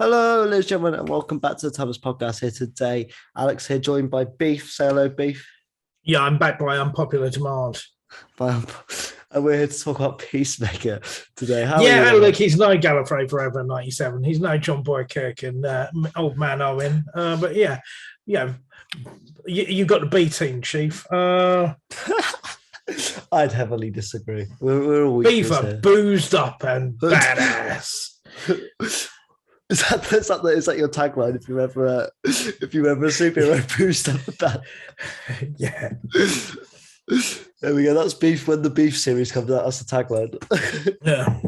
Hello, ladies and gentlemen, and welcome back to the Thomas Podcast here today. Alex here, joined by Beef. Say hello, Beef. Yeah, I'm back by unpopular demand. And we're here to talk about Peacemaker today. How are Yeah, you? look, he's no Gallifrey Forever 97. He's no John Boykirk and Old Man Owen. But yeah, you got the B team, Chief. I'd heavily disagree. We're all Beef are here. boozed up and badass. Is that your tagline? If you ever a superhero boozed up and bad. Yeah. There we go. That's Beef when the Beef series comes out. That's the tagline. Yeah.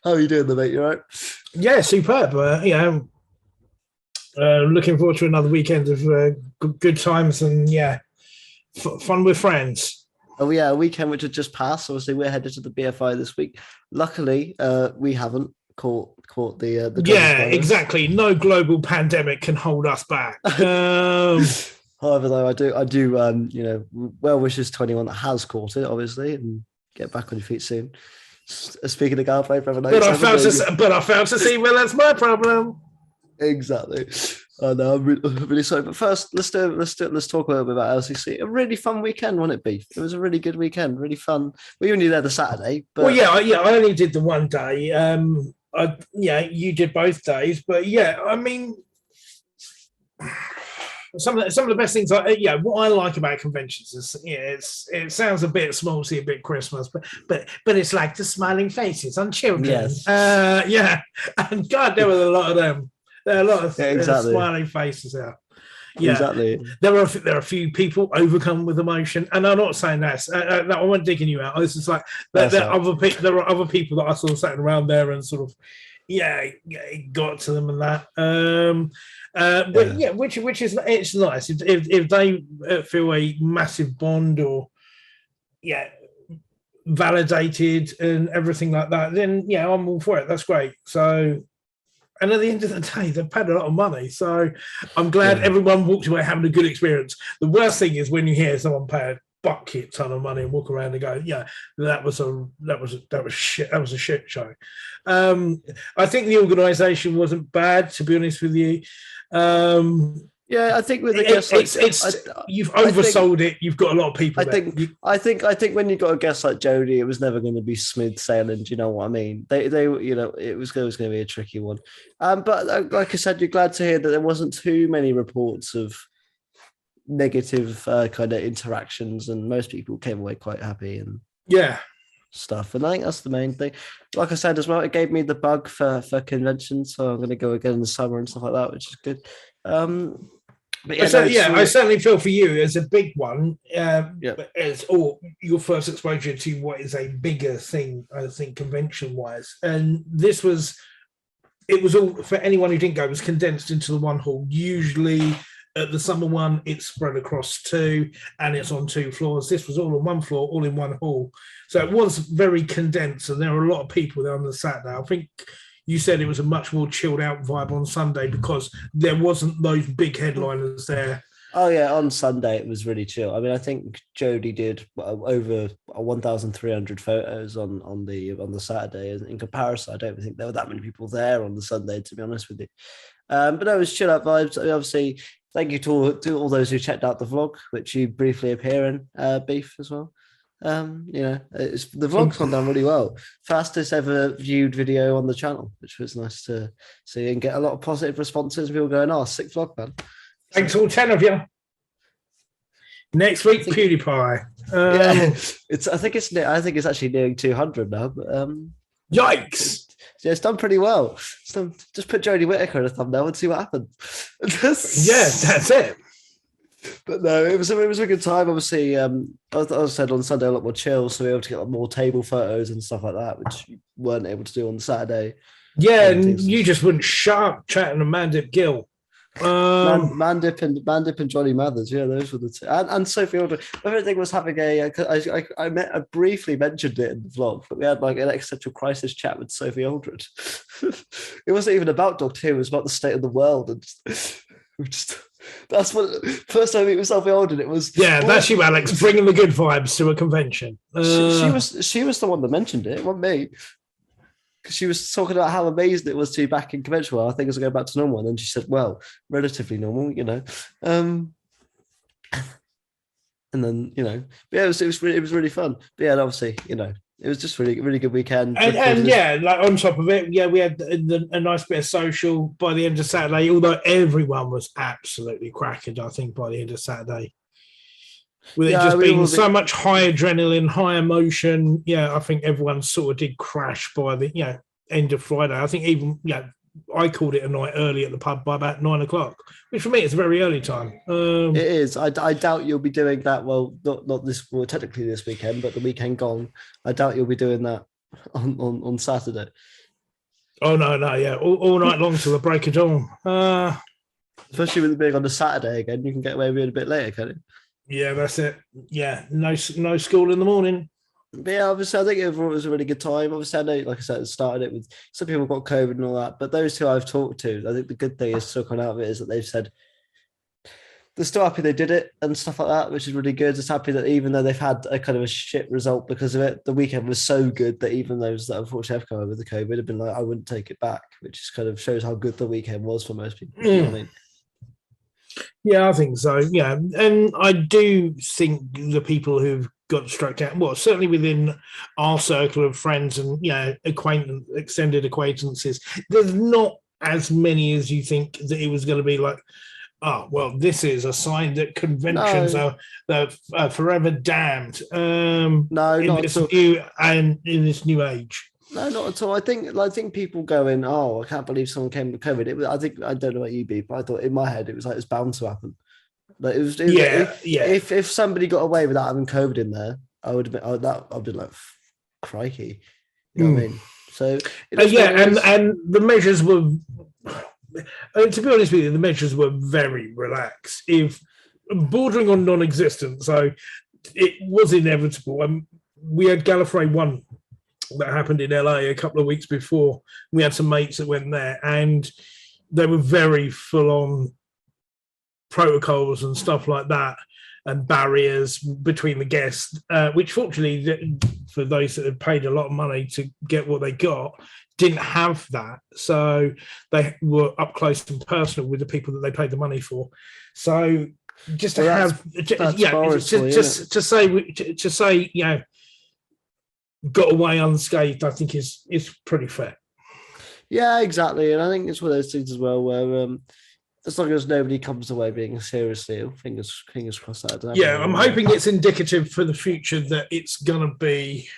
How are you doing, mate? You all right? Yeah, superb. Looking forward to another weekend of good times and fun with friends. Oh yeah, a weekend which had just passed. Obviously, we're headed to the BFI this week. Luckily, we haven't caught the virus. Exactly. No global pandemic can hold us back. However, though, I do well wishes to anyone that has caught it, obviously, and get back on your feet soon. Speaking of Gallifrey, but I failed to see. Well, that's my problem. Exactly. I know. I'm really sorry. But first, let's talk a little bit about LCC. A really fun weekend, wasn't it, Beef? It was a really good weekend, really fun. Well, you only there the Saturday, but I only did the one day. You did both days, but I mean, some of the best things. What I like about conventions is, it sounds a bit smallsy, a bit Christmas, but it's like the smiling faces on children. Yes. And God, there were a lot of them. There are a lot of exactly. smiling faces out. Yeah, exactly. There are a few people overcome with emotion, and I'm not saying that. I wasn't digging you out. It's just like there are other people that I saw sitting around there and sort of, it got to them and that. Which is it's nice if they feel a massive bond or validated and everything like that. Then I'm all for it. That's great. So. And at the end of the day, they've paid a lot of money. So I'm glad everyone walked away having a good experience. The worst thing is when you hear someone pay a bucket ton of money and walk around and go, that was shit. That was a shit show. I think the organisation wasn't bad, to be honest with you. I think with you've oversold it. You've got a lot of people. I think when you got a guest like Jodie, it was never going to be smooth sailing. Do you know what I mean? They it was going to be a tricky one. But like I said, you're glad to hear that there wasn't too many reports of negative kind of interactions, and most people came away quite happy and stuff. And I think that's the main thing. Like I said as well, it gave me the bug for conventions, so I'm going to go again in the summer and stuff like that, which is good. I certainly feel for you as a big one. As your first exposure to what is a bigger thing, I think, convention-wise, and it was all for anyone who didn't go. It was condensed into the one hall. Usually, at the summer one, it's spread across two, and it's on two floors. This was all on one floor, all in one hall. So it was very condensed, and there were a lot of people there on the Saturday. I think. You said it was a much more chilled out vibe on Sunday because there wasn't those big headliners there. Oh yeah, on Sunday it was really chill. I mean, I think Jodie did over 1,300 photos on the Saturday. In comparison, I don't think there were that many people there on the Sunday, to be honest with you. But no, it was chill out vibes. I mean, obviously, thank you to all those who checked out the vlog, which you briefly appear in, Beef as well. The vlog's gone down really well. Fastest ever viewed video on the channel, which was nice to see and get a lot of positive responses. People going, sick vlog, man. Thanks all 10 of you. Next week, PewDiePie. I think it's actually nearing 200 now. But, yikes! It's done pretty well. Just put Jodie Whittaker in a thumbnail and see what happens. That's it. But no, it was a good time. Obviously, as I said, on Sunday a lot more chill, so we were able to get more table photos and stuff like that, which you weren't able to do on Saturday. Yeah, and you just wouldn't shut up chatting to Mandip Gill. Mandip and Johnny Mathers, those were the two. And Sophie Aldred. Everything was having I briefly mentioned it in the vlog, but we had like an existential crisis chat with Sophie Aldred. It wasn't even about Doctor Who, it was about the state of the world, and that's what first time I meet with Sophie Aldred. It was that's you, Alex, bringing the good vibes to a convention. She was the one that mentioned it. It wasn't me. she was talking about how amazing it was to be back in conventional. I think it's going back to normal. And then she said, well, relatively normal, you know. And then, you know, but yeah, it was really fun. But yeah, and obviously, you know, it was just really good weekend. And yeah, like on top of it, yeah, we had a nice bit of social by the end of Saturday, although everyone was absolutely cracking, I think, by the end of Saturday. With it just being so much high adrenaline, high emotion, yeah, I think everyone sort of did crash by the, you know, end of Friday. I think even, yeah, I called it a night early at the pub by about 9 o'clock, which for me is a very early time. It is. I doubt you'll be doing that. Well, not this. Well, technically this weekend, but the weekend gone. I doubt you'll be doing that on Saturday. Oh no, yeah, all night long till the break of dawn. Especially with it being on a Saturday again, you can get away with it a bit later, can you? Yeah, that's it. Yeah, no school in the morning. But yeah, obviously, I think overall it was a really good time. Obviously, I know, like I said, it started it with some people got COVID and all that, but those who I've talked to, I think the good thing is still coming out of it is that they've said they're still happy they did it and stuff like that, which is really good. Just happy that even though they've had a kind of a shit result because of it, the weekend was so good that even those that unfortunately have come over with the COVID have been like, I wouldn't take it back, which just kind of shows how good the weekend was for most people. You know what I mean? Yeah, I think so. Yeah, and I do think the people who've got struck down, well, certainly within our circle of friends and, you know, extended acquaintances, there's not as many as you think that it was going to be like, oh, well, this is a sign that conventions are forever damned. No, not at all. In this new age. No, not at all. I think people going, oh, I can't believe someone came with COVID. I don't know what you be, but I thought in my head it was like it's bound to happen. Like if somebody got away without having COVID in there, I'd be like, crikey. You know what I mean? So and the measures were. To be honest with you, the measures were very relaxed, if bordering on non-existent. So it was inevitable. We had Gallifrey 1 that happened in LA a couple of weeks before. We had some mates that went there, and they were very full-on protocols and stuff like that, and barriers between the guests, which fortunately, for those that had paid a lot of money to get what they got, didn't have that. So they were up close and personal with the people that they paid the money for. So just to say, you know, got away unscathed, I think is pretty fair. Yeah, exactly. And I think it's one of those things as well where as long as nobody comes away being seriously ill, fingers crossed that. Yeah, I'm hoping it's indicative for the future that it's gonna be.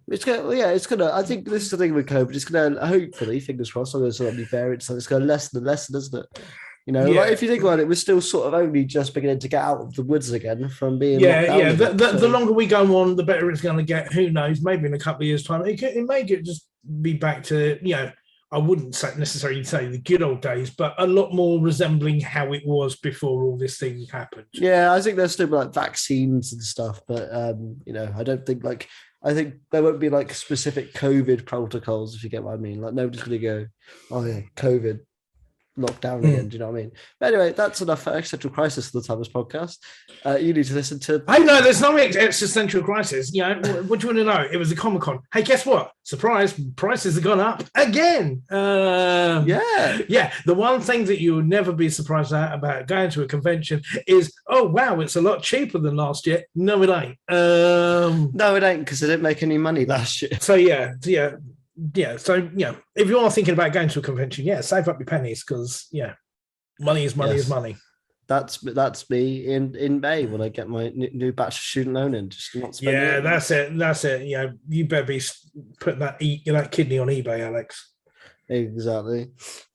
It's gonna. I think this is the thing with COVID. It's gonna hopefully, fingers crossed, there's so many variants, so it's gonna lessen and lessen, isn't it? You know, like if you think about it, we're still sort of only just beginning to get out of the woods again from being. The longer we go on, the better it's going to get. Who knows? Maybe in a couple of years' time, it may just be back to, you know, I wouldn't necessarily say the good old days, but a lot more resembling how it was before all this thing happened. Yeah, I think there's still like vaccines and stuff, but you know, I don't think like. I think there won't be like specific COVID protocols, if you get what I mean. Like nobody's going to go, oh yeah, COVID. Locked down again, do you know what I mean? But anyway, that's enough for existential crisis for the Thomas podcast. You need to listen to. Hey, no, there's no existential crisis. You know, what do you want to know? It was a Comic-Con. Hey, guess what? Surprise! Prices have gone up again. Yeah. The one thing that you'll never be surprised at about going to a convention is, oh wow, it's a lot cheaper than last year. No, it ain't. No, it ain't because they didn't make any money last year. So yeah. So, you know, if you are thinking about going to a convention, save up your pennies because, money is money. That's me in May when I get my new batch of student loan in. Just not spending it. That's it. You know, you better be putting that kidney on eBay, Alex. Exactly.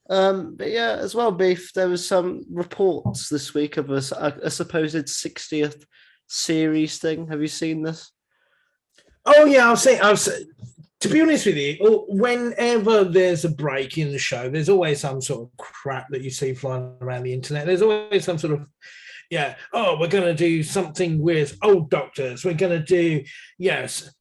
But yeah, as well, Beef, there was some reports this week of a supposed 60th series thing. Have you seen this? Oh, yeah, I've seen. To be honest with you, whenever there's a break in the show, there's always some sort of crap that you see flying around the internet. There's always some sort of, we're going to do something with old doctors. We're going to do,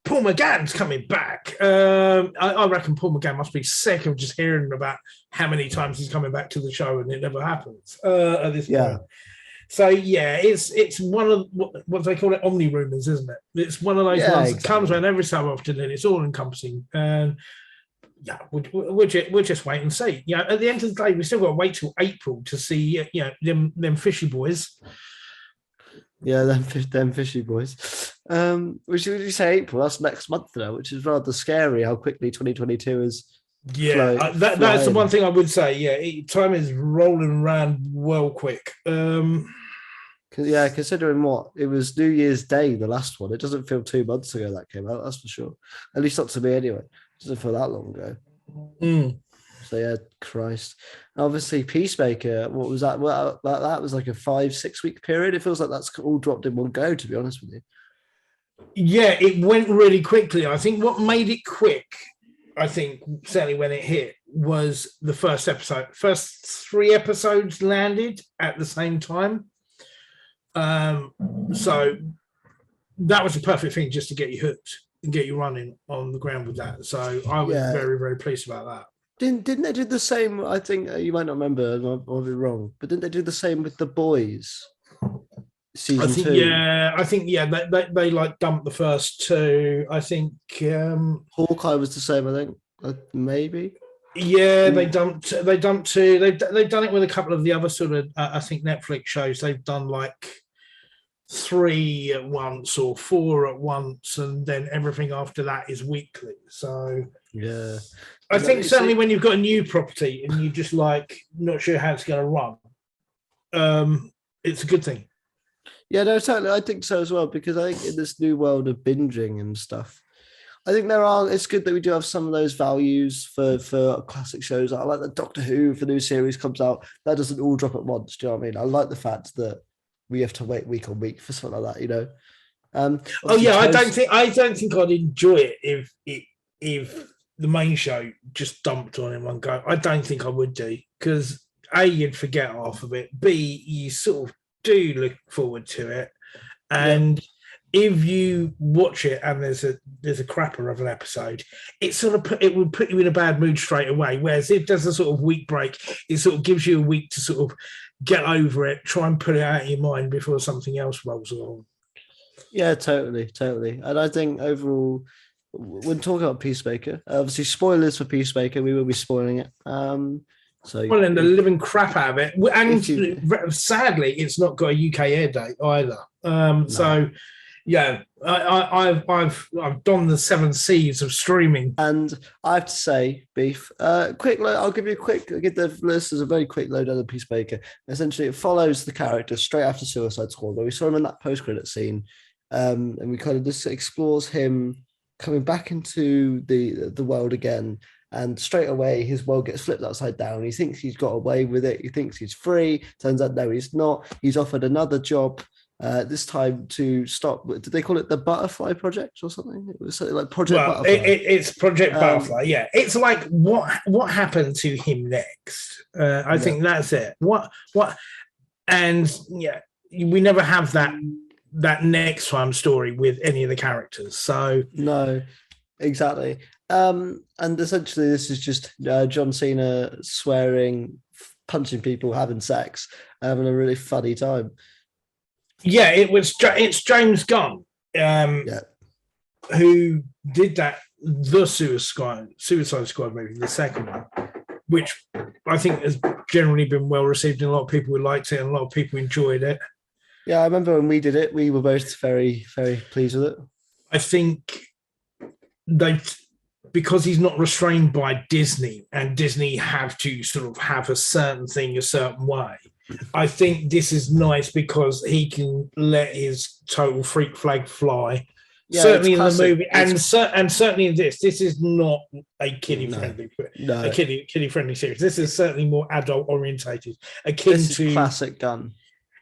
Paul McGann's coming back. I reckon Paul McGann must be sick of just hearing about how many times he's coming back to the show and it never happens at this point. So it's one of what they call it, omni rumors, isn't it? It's one of those ones that comes around every so often, and it's all encompassing. And yeah, we'll just wait and see. You know, at the end of the day, we still got to wait till April to see, you know, them fishy boys. Yeah, them fishy boys. Which would you say April? That's next month now, which is rather scary. How quickly 2022 is. Yeah, that's the one thing I would say. Yeah, time is rolling around well quick. Yeah, considering what it was New Year's Day, the last one, it doesn't feel 2 months ago that came out. That's for sure. At least not to me anyway. It doesn't feel that long ago. So yeah, Christ. Obviously, Peacemaker. What was that? Well, that was like a 5-6 week period. It feels like that's all dropped in one go. To be honest with you. Yeah, it went really quickly. I think what made it quick, I think certainly when it hit, was the first episode. First 3 episodes landed at the same time. So that was the perfect thing just to get you hooked and get you running on the ground with that. So I was very, very pleased about that. Didn't they do the same? I think you might not remember, I'll be wrong, but didn't they do the same with The Boys? Season 2. Yeah, I think they like dumped the first 2. I think Hawkeye was the same. I think maybe. Yeah, they dumped 2. They've done it with a couple of the other sort of I think Netflix shows. They've done like 3 at once or 4 at once, and then everything after that is weekly. So yeah, I think certainly when you've got a new property and you just like not sure how it's going to run, it's a good thing. Yeah, no, totally. I think so as well, because I think in this new world of binging and stuff, I think it's good that we do have some of those values for classic shows. I like that Doctor Who, if a new series comes out, that doesn't all drop at once. Do you know what I mean? I like the fact that we have to wait week on week for something like that, you know? I don't think I'd enjoy it if the main show just dumped on in one go. I don't think I would do, because A, you'd forget half of it. B, you sort of do look forward to it, and if you watch it and there's a crapper of an episode, it would put you in a bad mood straight away. Whereas if there's a sort of week break, it sort of gives you a week to sort of get over it, try and put it out of your mind before something else rolls along. Yeah, totally. And I think overall, when talking about Peacemaker, obviously spoilers for Peacemaker, we will be spoiling it. Spoiling the living crap out of it, and sadly, it's not got a UK air date either. No. So, yeah, I've donned the 7 seas of streaming, and I have to say, Beef. Quick, I'll give you a quick. I'll give the listeners a very quick load on the Peacemaker. Essentially, it follows the character straight after Suicide Squad, where we saw him in that post-credit scene, and we kind of just explores him coming back into the world again. And straight away, his world gets flipped upside down. He thinks he's got away with it. He thinks he's free. Turns out, no, he's not. He's offered another job, this time to stop. Did they call it the Butterfly Project or something? It was something like Project Butterfly. It's Project Butterfly, yeah. It's like, what happened to him next? I think that's it. What? And, yeah, we never have that next time story with any of the characters. So no, exactly. And essentially, this is just John Cena swearing, punching people, having sex, having a really funny time. Yeah, it's James Gunn, who did that, the Suicide Squad movie, the second one, which I think has generally been well received, and a lot of people liked it, and a lot of people enjoyed it. Yeah, I remember when we did it, we were both very, very pleased with it. I think because he's not restrained by Disney, and Disney have to sort of have a certain thing a certain way, I think this is nice because he can let his total freak flag fly. Yeah, certainly in the movie, and certainly in this is not a kiddie-friendly series. This is certainly more adult-orientated, akin to classic Gunn.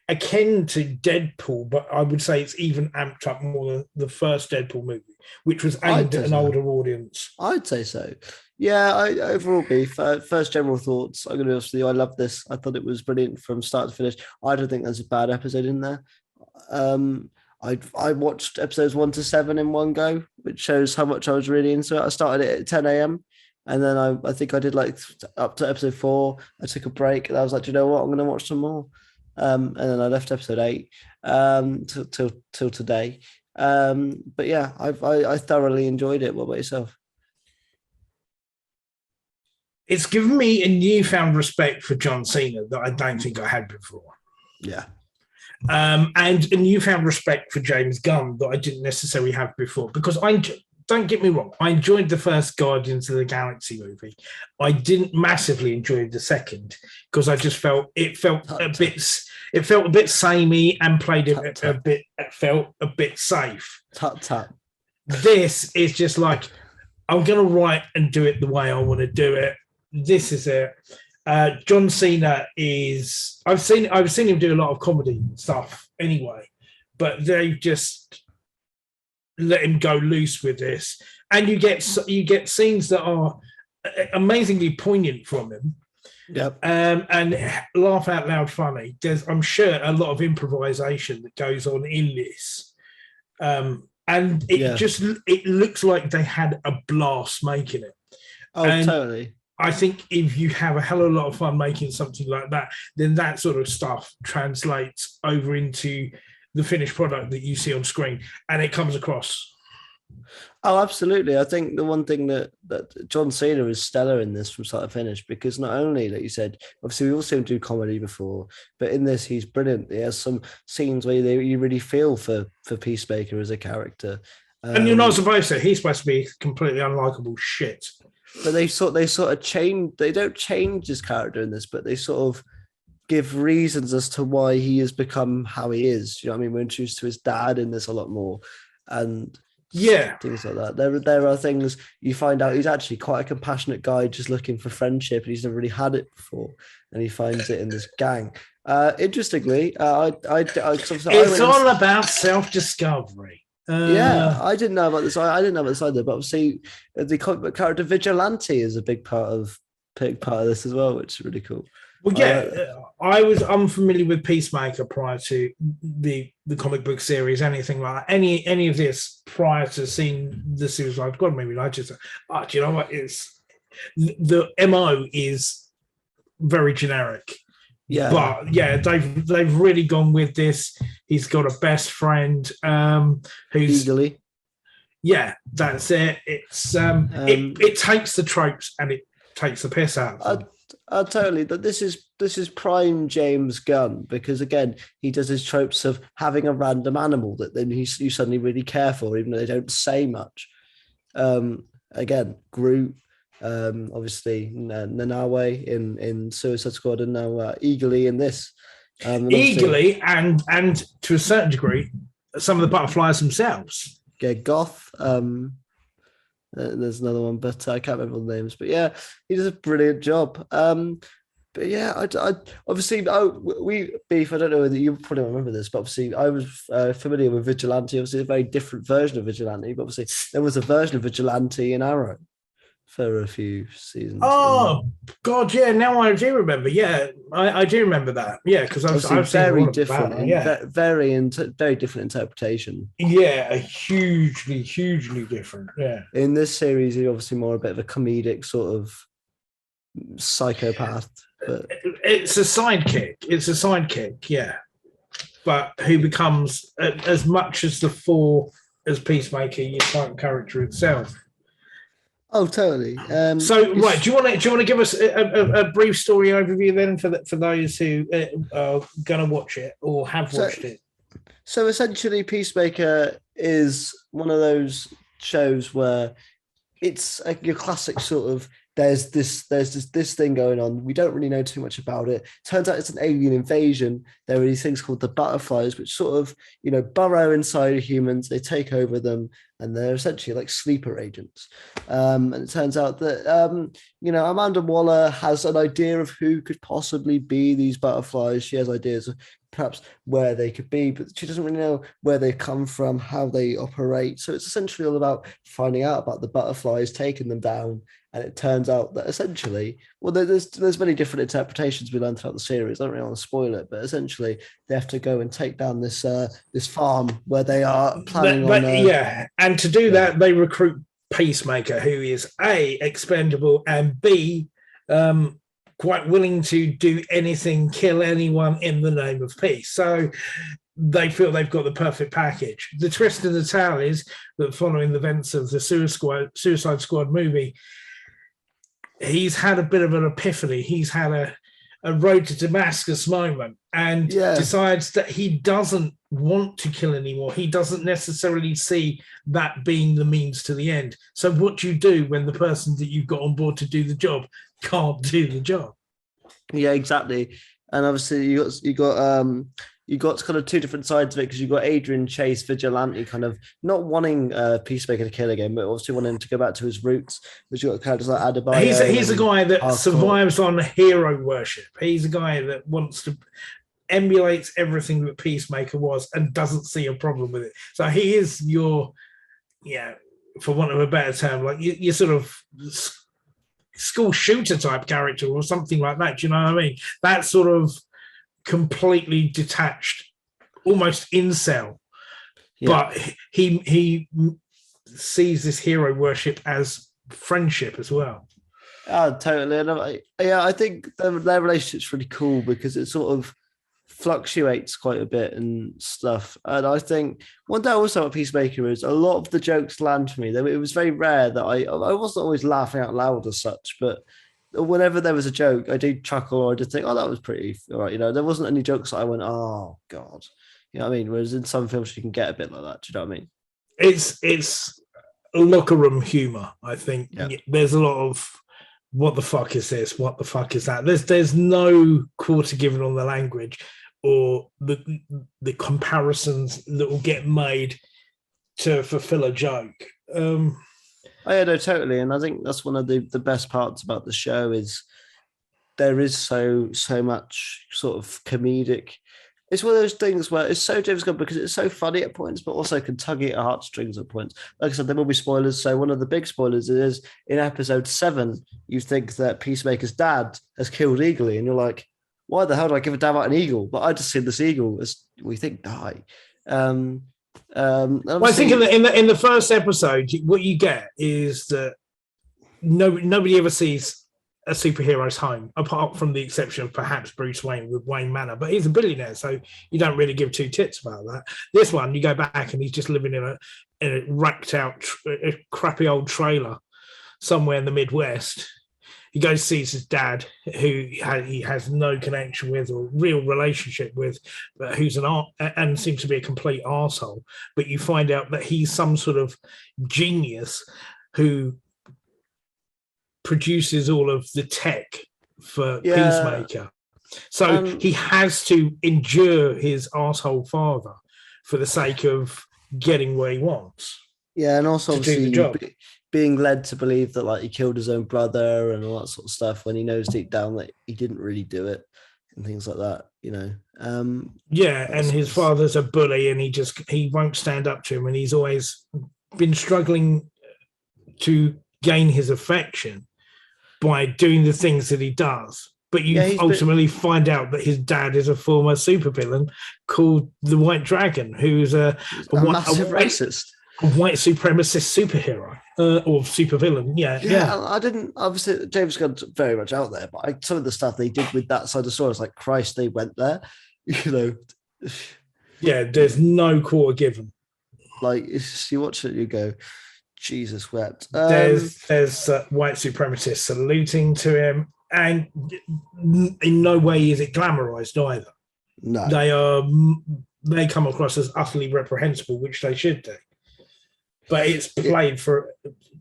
Akin to Deadpool, but I would say it's even amped up more than the first Deadpool movie, which was aimed at an older audience. I'd say so. Yeah, overall, Beef, first general thoughts. I'm going to be honest with you. I love this. I thought it was brilliant from start to finish. I don't think there's a bad episode in there. I watched episodes 1 to 7 in one go, which shows how much I was really into it. I started it at 10 a.m. and then I think I did like up to episode 4. I took a break and I was like, you know what? I'm going to watch some more. And then I left episode 8 till today. But yeah, I thoroughly enjoyed it. What about yourself? it's given me a newfound respect for John Cena that I don't think I had before. Yeah. And a newfound respect for James Gunn that I didn't necessarily have before, because don't get me wrong, I enjoyed the first Guardians of the Galaxy movie. I didn't massively enjoy the second because I just felt a bit samey and played it felt a bit safe. Tut. This is just like, I'm going to write and do it the way I want to do it. This is it. John Cena is. I've seen him do a lot of comedy stuff anyway, but they've just let him go loose with this, and you get scenes that are amazingly poignant from him. Yep. And laugh out loud funny. There's, I'm sure, a lot of improvisation that goes on in this. And it looks like they had a blast making it. Oh, and totally. I think if you have a hell of a lot of fun making something like that, then that sort of stuff translates over into the finished product that you see on screen, and it comes across. Oh, absolutely. I think the one thing that John Cena is stellar in this from start to finish, because not only, like you said, obviously we've all seen him do comedy before, but in this he's brilliant. He has some scenes where you really feel for Peacemaker as a character. And you're not supposed to. He's supposed to be completely unlikable shit. But they sort of change. They don't change his character in this, but they sort of give reasons as to why he has become how he is. You know what I mean? We're introduced to his dad in this a lot more, and things like that. There are things you find out he's actually quite a compassionate guy, just looking for friendship, and he's never really had it before, and he finds it in this gang. Interestingly, it's all about self-discovery. I didn't know about this. I didn't know about this either. But obviously, the comic book character Vigilante is a big part of this as well, which is really cool. Well, yeah, I was unfamiliar with Peacemaker prior to the comic book series, anything like that. Any of this prior to seeing the Suicide Squad movie. I just, do you know what? It's the MO is very generic. Yeah, but yeah, they've really gone with this. He's got a best friend who's Eagerly. Yeah, that's it. It's it takes the tropes and it takes the piss out of them. Totally. But this is prime James Gunn, because again, he does his tropes of having a random animal that then you suddenly really care for, even though they don't say much. Again, Groot. Obviously Nanawe in Suicide Squad, and now Eagerly in this. Eagerly and to a certain degree, some of the butterflies themselves. Yeah, Goth. There's another one, but I can't remember the names. But yeah, he does a brilliant job. But yeah, I obviously, Beef, I don't know whether you probably don't remember this, but obviously I was familiar with Vigilante. Obviously, a very different version of Vigilante, but obviously there was a version of Vigilante in Arrow for a few seasons. Oh God, yeah! Now I do remember. Yeah, I do remember that. Yeah, because I've very different, very different interpretation. Yeah, a hugely different. Yeah. In this series, he's obviously more a bit of a comedic sort of psychopath. But it's a sidekick. Yeah, but who becomes as much as the four as Peacemaker, your type character itself. Oh, totally. So, right, do you want to give us a brief story overview then for those who are going to watch it or have watched it? So, essentially, Peacemaker is one of those shows where it's your classic sort of there's this thing going on. We don't really know too much about it. Turns out it's an alien invasion. There are these things called the butterflies, which sort of, burrow inside humans. They take over them, and they're essentially like sleeper agents. And it turns out that, Amanda Waller has an idea of who could possibly be these butterflies. She has ideas of perhaps where they could be, but she doesn't really know where they come from, how they operate. So it's essentially all about finding out about the butterflies, taking them down. And it turns out that essentially, well, there's many different interpretations we learned throughout the series. I don't really want to spoil it, but essentially they have to go and take down this farm where they are planning on. And to do that, they recruit Peacemaker, who is A, expendable, and B, quite willing to do anything, kill anyone in the name of peace. So they feel they've got the perfect package. The twist in the tale is that following the events of the Suicide Squad movie, he's had a bit of an epiphany. He's had a road to Damascus moment and decides that he doesn't want to kill anymore. He doesn't necessarily see that being the means to the end. So what do you do when the person that you've got on board to do the job can't do the job? Yeah, exactly. And obviously you got kind of two different sides of it, because you've got Adrian Chase, vigilante, kind of not wanting Peacemaker to kill again, but also wanting him to go back to his roots. But you've got characters like Adebayo. He's a guy that survives on hero worship. He's a guy that wants to emulates everything that Peacemaker was and doesn't see a problem with it. So he is your, for want of a better term, like your sort of school shooter type character or something like that. Do you know what I mean? That sort of completely detached, almost incel, but he sees this hero worship as friendship as well. Oh, totally. And I think their relationship's really cool because it sort of fluctuates quite a bit and stuff. And I think one thing also about Peacemaker is a lot of the jokes land for me. It was very rare that I wasn't always laughing out loud as such, but whenever there was a joke, I did chuckle or I did think, oh, that was pretty all right. There wasn't any jokes that I went, oh God. You know what I mean? Whereas in some films you can get a bit like that. Do you know what I mean? It's locker room humor, I think. Yeah. There's a lot of what the fuck is this? What the fuck is that? There's no quarter given on the language or the comparisons that will get made to fulfill a joke. Oh, yeah, no, totally. And I think that's one of the best parts about the show is there is so much sort of comedic. It's one of those things where it's so difficult because it's so funny at points, but also can tug at your heartstrings at points. Like I said, there will be spoilers. So one of the big spoilers is in episode 7, you think that Peacemaker's dad has killed Eagly, and you're like, why the hell do I give a damn about an eagle? But I just see this eagle as we think die. Well, I think in the first episode, what you get is that nobody ever sees a superhero's home, apart from the exception of perhaps Bruce Wayne with Wayne Manor, but he's a billionaire, so you don't really give two tits about that. This one, you go back and he's just living in a wrecked out, crappy old trailer somewhere in the Midwest. He goes sees his dad, who he has no connection with or real relationship with, who's and seems to be a complete arsehole. But you find out that he's some sort of genius who produces all of the tech for Peacemaker. So he has to endure his arsehole father for the sake of getting where he wants. Yeah, and also obviously being led to believe that like he killed his own brother and all that sort of stuff when he knows deep down that he didn't really do it and things like that, you know. And his father's a bully and he won't stand up to him, and he's always been struggling to gain his affection by doing the things that he does. But you ultimately find out that his dad is a former supervillain called the White Dragon, who's a massive racist. A white supremacist superhero or supervillain. Yeah. I didn't, obviously, James Gunn's very much out there, but some of the stuff they did with that side of the story, it's like, Christ, they went there, you know. Yeah, there's no quarter given. Like, it's just, you watch it, you go, Jesus wept. There's white supremacists saluting to him, and in no way is it glamorized either. No. They come across as utterly reprehensible, which they should do. But it's played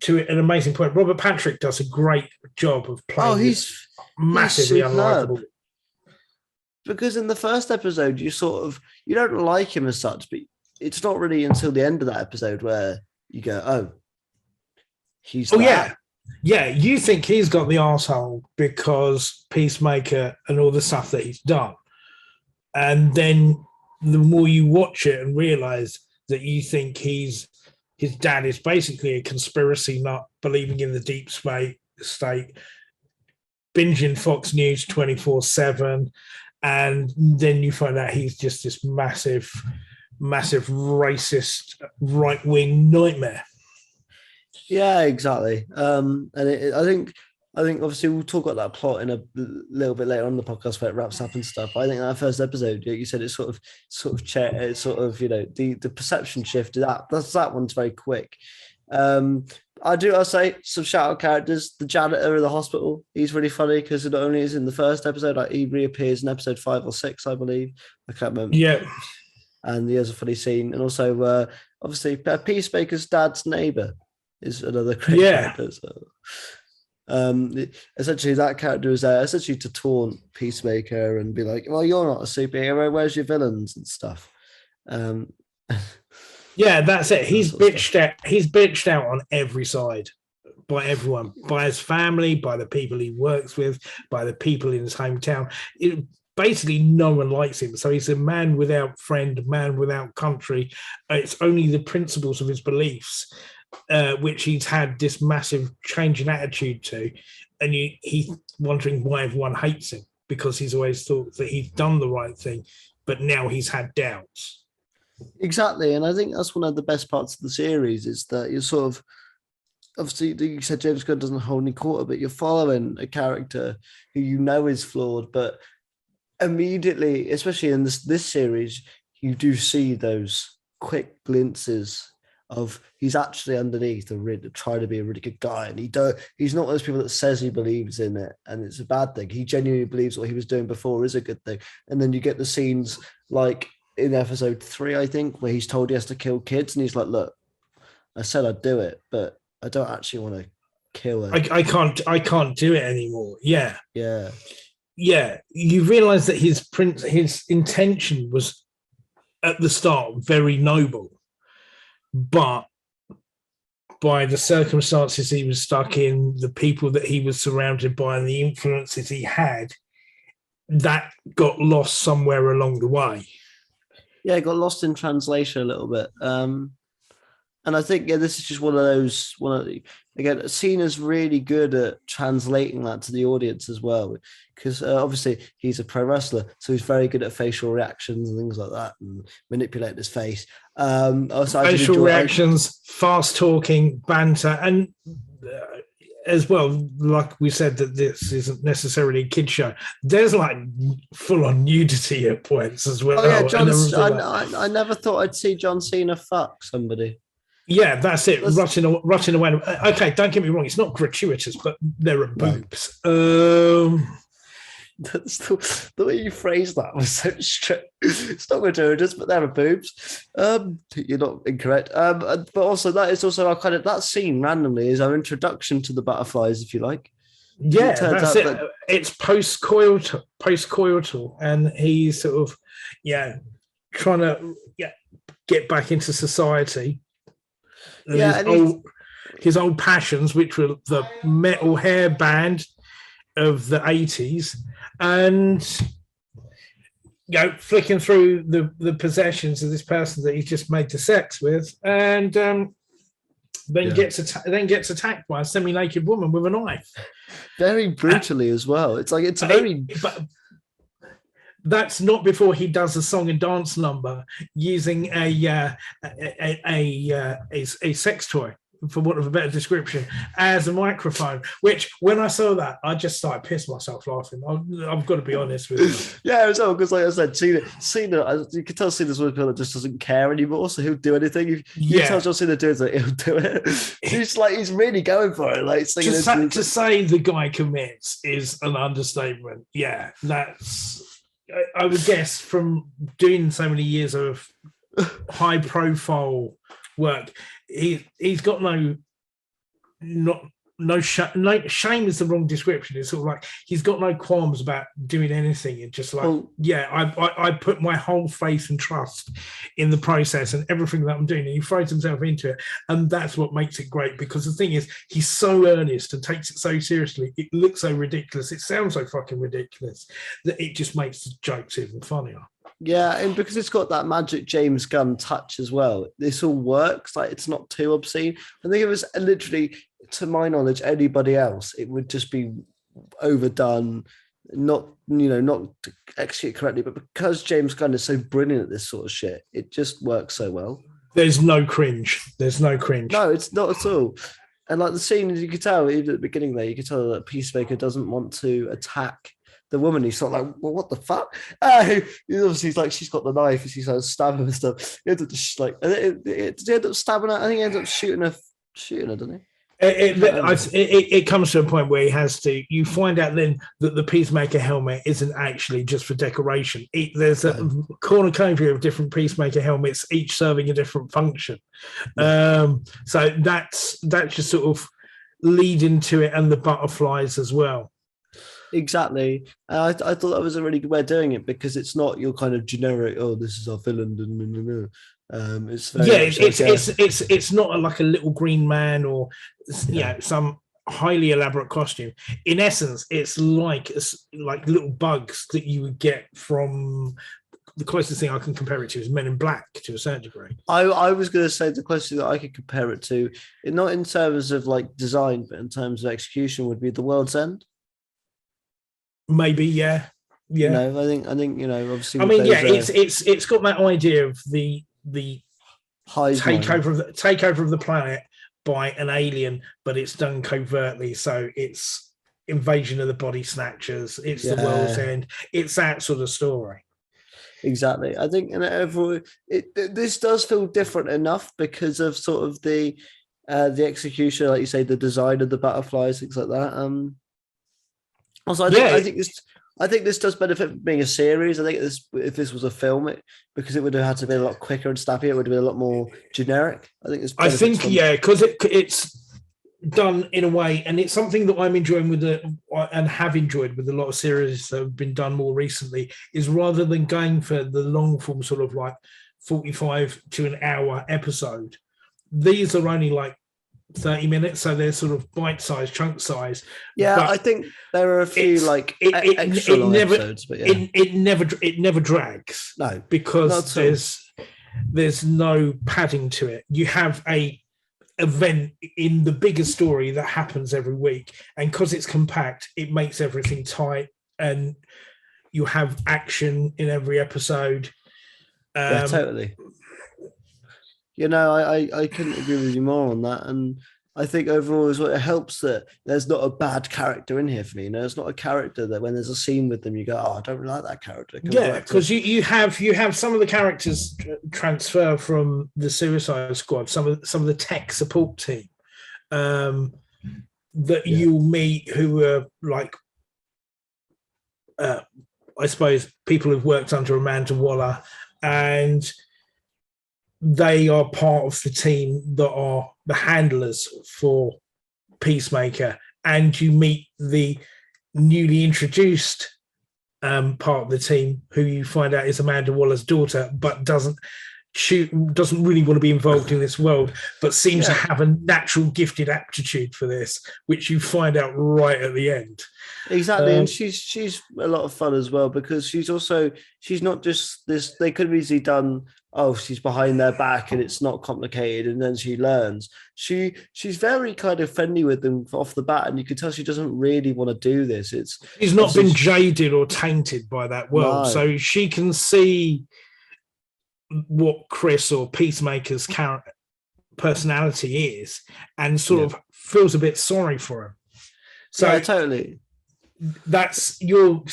to an amazing point. Robert Patrick does a great job of playing. Oh, he's massively unlikable. Because in the first episode, you don't like him as such, but it's not really until the end of that episode where you go, oh, he's that. Yeah, you think he's got the arsehole because Peacemaker and all the stuff that he's done. And then the more you watch it and realize that you think his dad is basically a conspiracy nut, believing in the deep state, binging Fox News 24/7, and then you find out he's just this massive racist right-wing nightmare. Yeah, exactly. I think obviously we'll talk about that plot in a little bit later on in the podcast where it wraps up and stuff. I think that first episode, you said it's sort of you know, the perception shift. That one's very quick. I'll say some shout out characters. The janitor in the hospital, he's really funny because not only is in the first episode, like he reappears in episode 5 or 6, I believe. I can't remember. Yeah. And he has a funny scene. And also, obviously, Peacemaker's dad's neighbor is another great character. So, essentially, that character is there essentially to taunt Peacemaker and be like, well, you're not a superhero. Where's your villains and stuff? Yeah, that's it. He's bitched out on every side by everyone, by his family, by the people he works with, by the people in his hometown. Basically, no one likes him. So he's a man without friend, man without country. It's only the principles of his beliefs, which he's had this massive change in attitude to. And he's wondering why everyone hates him, because he's always thought that he's done the right thing, but now he's had doubts. Exactly, and I think that's one of the best parts of the series is that you're sort of, obviously, you said James Gunn doesn't hold any quarter, but you're following a character who you know is flawed, but immediately, especially in this series, you do see those quick glimpses of he's actually underneath trying to be a really good guy, and he's not one of those people that says he believes in it and it's a bad thing. He genuinely believes what he was doing before is a good thing, and then you get the scenes like in episode 3, I think, where he's told he has to kill kids, and he's like, "Look, I said I'd do it, but I don't actually want to kill her. I can't do it anymore." Yeah. You realize that his intention was at the start very noble, but by the circumstances he was stuck in, the people that he was surrounded by, and the influences he had, that got lost somewhere along the way. Yeah, it got lost in translation a little bit. And I think, this is just one of those, again, Cena's really good at translating that to the audience as well, because obviously he's a pro wrestler, so he's very good at facial reactions and things like that, and manipulating his face. Facial reactions, fast talking, banter, and as well, like we said, that this isn't necessarily a kid show. There's like full-on nudity at points as well. Oh yeah, I never thought I'd see John Cena fuck somebody. Yeah, that's it. Rutting away. Okay, don't get me wrong. It's not gratuitous, but there are boobs. That's the way you phrased that was so strict. It's not gratuitous, but there are boobs. You're not incorrect. But also that is also our that scene randomly is our introduction to the butterflies, if you like. Yeah, that's it. It's post-coital, and he's sort of trying to get back into society. And his old passions, which were the metal hair band of the 80s, and flicking through the possessions of this person that he's just made to sex with, and then gets attacked by a semi-naked woman with a knife, very brutally as well. It's like but that's not before he does a song and dance number using a sex toy, for want of a better description, as a microphone, which when I saw that, I just started pissing myself laughing. I've got to be honest with you. Yeah, as well, because like I said, Cena, you can tell Cena's one of the people that just doesn't care anymore, so he'll do anything. If you tell John Cena to do it, he'll do it. He's really going for it. Like to say the guy commits is an understatement. Yeah, that's, I would guess, from doing so many years of high profile work, he's got shame is the wrong description. It's sort of like he's got no qualms about doing anything. It's just like, I put my whole faith and trust in the process and everything that I'm doing, and he throws himself into it, and that's what makes it great. Because the thing is, he's so earnest and takes it so seriously. It looks so ridiculous, it sounds so fucking ridiculous, that it just makes the jokes even funnier. Yeah, and because it's got that magic James Gunn touch as well, this all works. Like, it's not too obscene. I think it was literally, to my knowledge, anybody else, it would just be overdone, not execute correctly. But because James Gunn is so brilliant at this sort of shit, it just works so well. There's no cringe. No, it's not at all. And like the scene, as you could tell, even at the beginning there, you could tell that Peacemaker doesn't want to attack the woman. He's sort of like, well, what the fuck? Obviously, he's like, she's got the knife, and she's like stabbing him and stuff. He ends up just like, does he end up stabbing her? I think he ends up shooting her, doesn't he? It comes to a point where he has to. You find out then that the Peacemaker helmet isn't actually just for decoration. There's a cornucopia of different Peacemaker helmets, each serving a different function. So that's just sort of lead into it, and the butterflies as well. Exactly. I thought that was a really good way of doing it, because it's not your kind of generic, oh, this is our villain. It's very it's not like a little green man or some highly elaborate costume. In essence, it's like little bugs that you would get from. The closest thing I can compare it to is Men in Black, to a certain degree. I was going to say the closest thing that I could compare it to, not in terms of like design, but in terms of execution, would be The World's End. Maybe, yeah. No, I think obviously. I mean, it's got that idea of the takeover of the planet by an alien, but it's done covertly. So it's invasion of the body snatchers. It's the World's End. It's that sort of story. Exactly. I think, and overall, this does feel different enough because of sort of the execution, like you say, the design of the butterflies, things like that. Also, I think this does benefit from being a series. I think if this was a film, because it would have had to be a lot quicker and snappier, it would have been a lot more generic. Because it's done in a way, and it's something that I'm enjoying and have enjoyed with a lot of series that have been done more recently, is rather than going for the long form sort of like 45 to an hour episode, these are only like 30 minutes, so they're sort of bite-sized, chunk size. Yeah, I think there are a few extra long episodes, but it never drags. No, because there's no padding to it. You have a event in the bigger story that happens every week, and because it's compact, it makes everything tight, and you have action in every episode. Totally. I couldn't agree with you more on that, and I think overall as well, it helps that there's not a bad character in here for me. It's not a character that when there's a scene with them, you go, oh, I don't really like that character. Yeah, because you have some of the characters transfer from the Suicide Squad, some of the tech support team that you'll meet, who are like, I suppose, people who've worked under Amanda Waller, and they are part of the team that are the handlers for Peacemaker, and you meet the newly introduced part of the team, who you find out is Amanda Waller's daughter, but doesn't really want to be involved in this world, but seems to have a natural gifted aptitude for this, which you find out right at the end. Exactly, and she's a lot of fun as well, because she's not just this. They could have easily done, oh, she's behind their back and it's not complicated, and then she learns. She's very kind of friendly with them off the bat, and you can tell she doesn't really want to do this. She's not been jaded or tainted by that world, so she can see what Chris or Peacemaker's personality is, and sort of feels a bit sorry for him. So totally. That's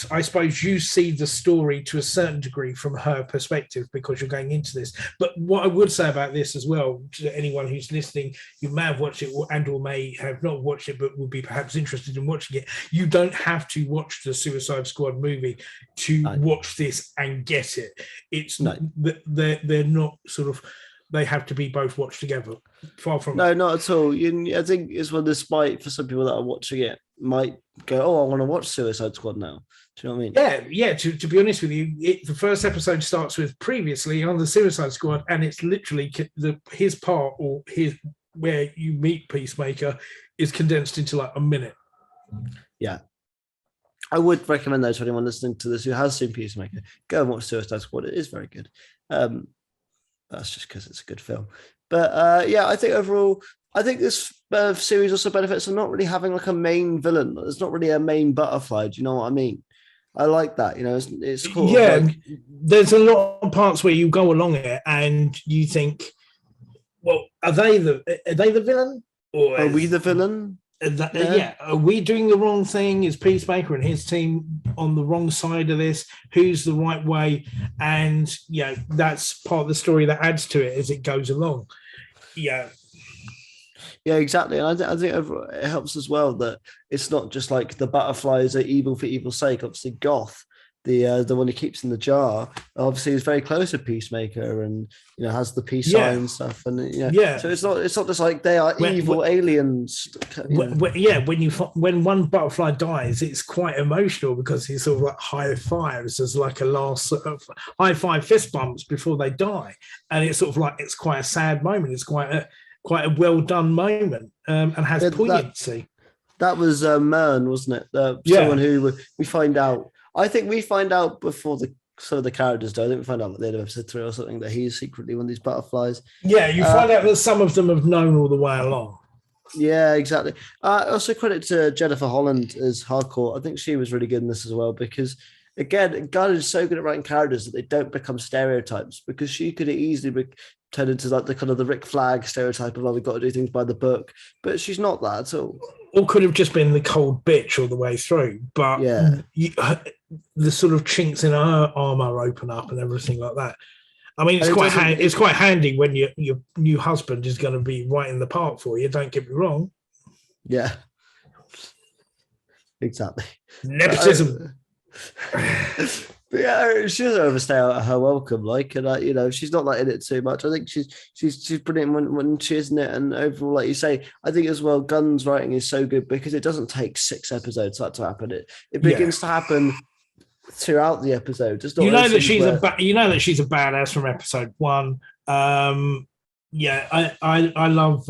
I suppose you see the story to a certain degree from her perspective, because you're going into this. But what I would say about this as well, to anyone who's listening, you may have watched it or may have not watched it, but would be perhaps interested in watching it. You don't have to watch the Suicide Squad movie to watch this and get it. It's they're not sort of. They have to be both watched together. Far from not at all. I think it's one, despite for some people that are watching it, might go, oh, I want to watch Suicide Squad now. Do you know what I mean? Yeah. To be honest with you, the first episode starts with previously on the Suicide Squad, and it's literally his part, or where you meet Peacemaker, is condensed into like a minute. Yeah. I would recommend that to anyone listening to this who has seen Peacemaker, go and watch Suicide Squad. It is very good. That's just because it's a good film. But I think overall, I think this series also benefits from not really having like a main villain. There's not really a main butterfly. Do you know what I mean? I like that. It's cool. Yeah, there's a lot of parts where you go along it and you think, well, are they the villain, or are we the villain? Are we doing the wrong thing? Is Peacemaker and his team on the wrong side of this? Who's the right way? And that's part of the story that adds to it as it goes along. Yeah. Yeah, exactly. And I think it helps as well that it's not just like the butterflies are evil for evil's sake. Obviously, Goth, the one he keeps in the jar, obviously is very close to Peacemaker, and has the peace sign and stuff. And so it's not just like they are evil aliens. When one butterfly dies, it's quite emotional because he sort of like high fives as like a last sort of high five fist bumps before they die, and it's sort of like it's quite a sad moment. It's quite a well done moment, and has poignancy. That was Mern, wasn't it? Someone who we find out. I think we find out before the characters do. I think we find out at the end of episode 3 or something that he's secretly one of these butterflies. Yeah, you find out that some of them have known all the way along. Yeah, exactly. Also credit to Jennifer Holland as Hardcore. I think she was really good in this as well because, again, Gunn is so good at writing characters that they don't become stereotypes, because she could easily turn into like the kind of the Rick Flag stereotype of, we've got to do things by the book. But she's not that at all. Or could have just been the cold bitch all the way through. But the sort of chinks in her armor open up and everything like that. I mean, it's quite handy when your new husband is going to be right in the park for you. Don't get me wrong. Yeah, exactly. Nepotism. But yeah, she doesn't overstay her welcome. Like, and she's not like in it too much. I think she's brilliant when she isn't it. And overall, like you say, I think as well, Gunn's writing is so good because it doesn't take 6 episodes for that to happen. It begins to happen throughout the episode. You know that she's a badass from episode 1. I love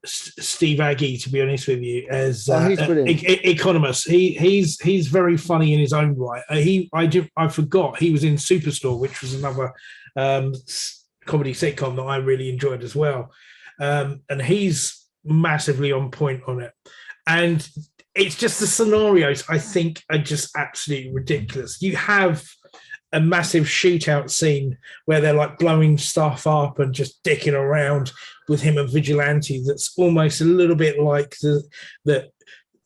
Steve Agee, to be honest with you, as economist. He's very funny in his own right. I forgot he was in Superstore, which was another comedy sitcom that I really enjoyed as well, and he's massively on point on it. And it's just the scenarios I think are just absolutely ridiculous. You have a massive shootout scene where they're like blowing stuff up and just dicking around with him and Vigilante. That's almost a little bit like the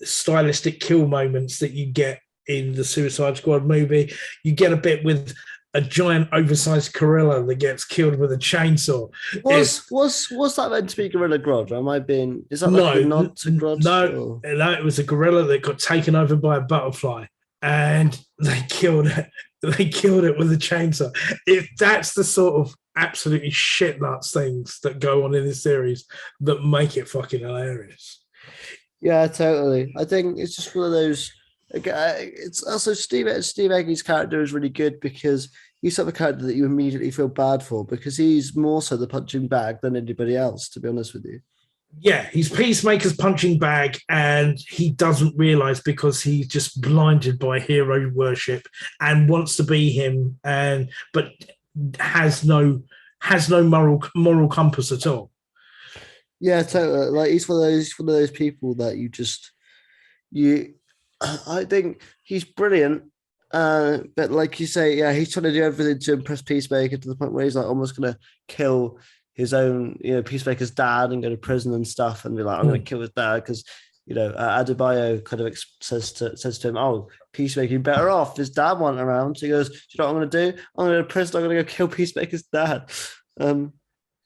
stylistic kill moments that you get in the Suicide Squad movie. You get a bit with a giant oversized gorilla that gets killed with a chainsaw. Was that meant to be Gorilla Grodd? Am I being? Is that like a nod to Grodd? No, it was a gorilla that got taken over by a butterfly, and they killed it. They killed it with a chainsaw. That's the sort of absolutely shit nuts things that go on in this series that make it fucking hilarious. Yeah, totally. I think it's just one of those. It's also Steve Agee's character is really good because he's sort of a character that you immediately feel bad for because he's more so the punching bag than anybody else, to be honest with you. Yeah, he's Peacemaker's punching bag, and he doesn't realize because he's just blinded by hero worship and wants to be him, but has no moral compass at all. Yeah, totally. Like he's one of those people that I think he's brilliant, but like you say, yeah, he's trying to do everything to impress Peacemaker to the point where he's like almost going to kill his own, Peacemaker's dad and go to prison and stuff, and be like, I'm going to kill his dad because, Adebayo kind of says to him, "Oh, Peacemaker, you're better off. His dad wasn't around." So he goes, "Do you know what I'm going to do? I'm going to go to prison. I'm going to go kill Peacemaker's dad."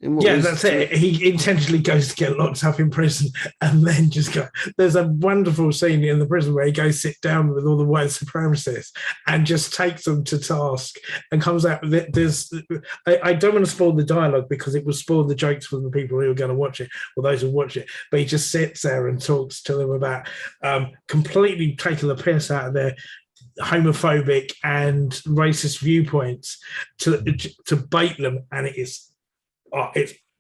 That's it. He intentionally goes to get locked up in prison and then just go. There's a wonderful scene in the prison where he goes sit down with all the white supremacists and just takes them to task and comes out with it. I don't want to spoil the dialogue because it will spoil the jokes for the people who are going to watch it or those who watch it. But he just sits there and talks to them about completely taking the piss out of their homophobic and racist viewpoints to bait them, and it's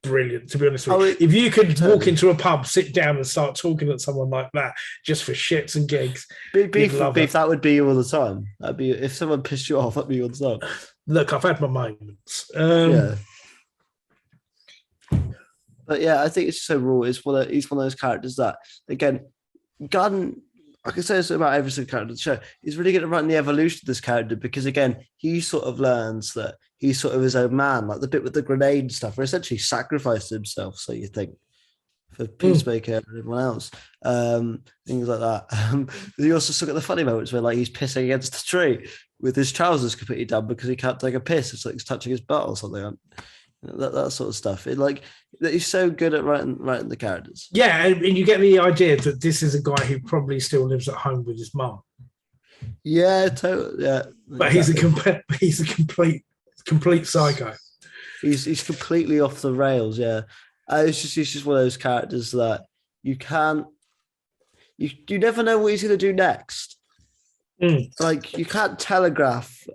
brilliant, to be honest with you. If you could walk into a pub, sit down and start talking to someone like that just for shits and gigs, beef, that would be you all the time. That'd be if someone pissed you off, that'd be you all the time. Look, I've had my moments. But yeah, I think it's so raw. He's one of those characters that, again, Gunn, I can say this about every single character of the show, he's really good at writing the evolution of this character because, again, he sort of learns that he's sort of his own man, like the bit with the grenade and stuff, where essentially sacrificed himself, so you think, for Peacemaker and everyone else. Things like that. You also still get the funny moments where like he's pissing against the tree with his trousers completely done because he can't take a piss. It's like he's touching his butt or something. that sort of stuff. He's so good at writing the characters. Yeah, and you get the idea that this is a guy who probably still lives at home with his mum. Yeah, totally. Yeah, but exactly. he's a complete psycho. He's completely off the rails. Yeah, he's just one of those characters that you never know what he's going to do next. Like, you can't telegraph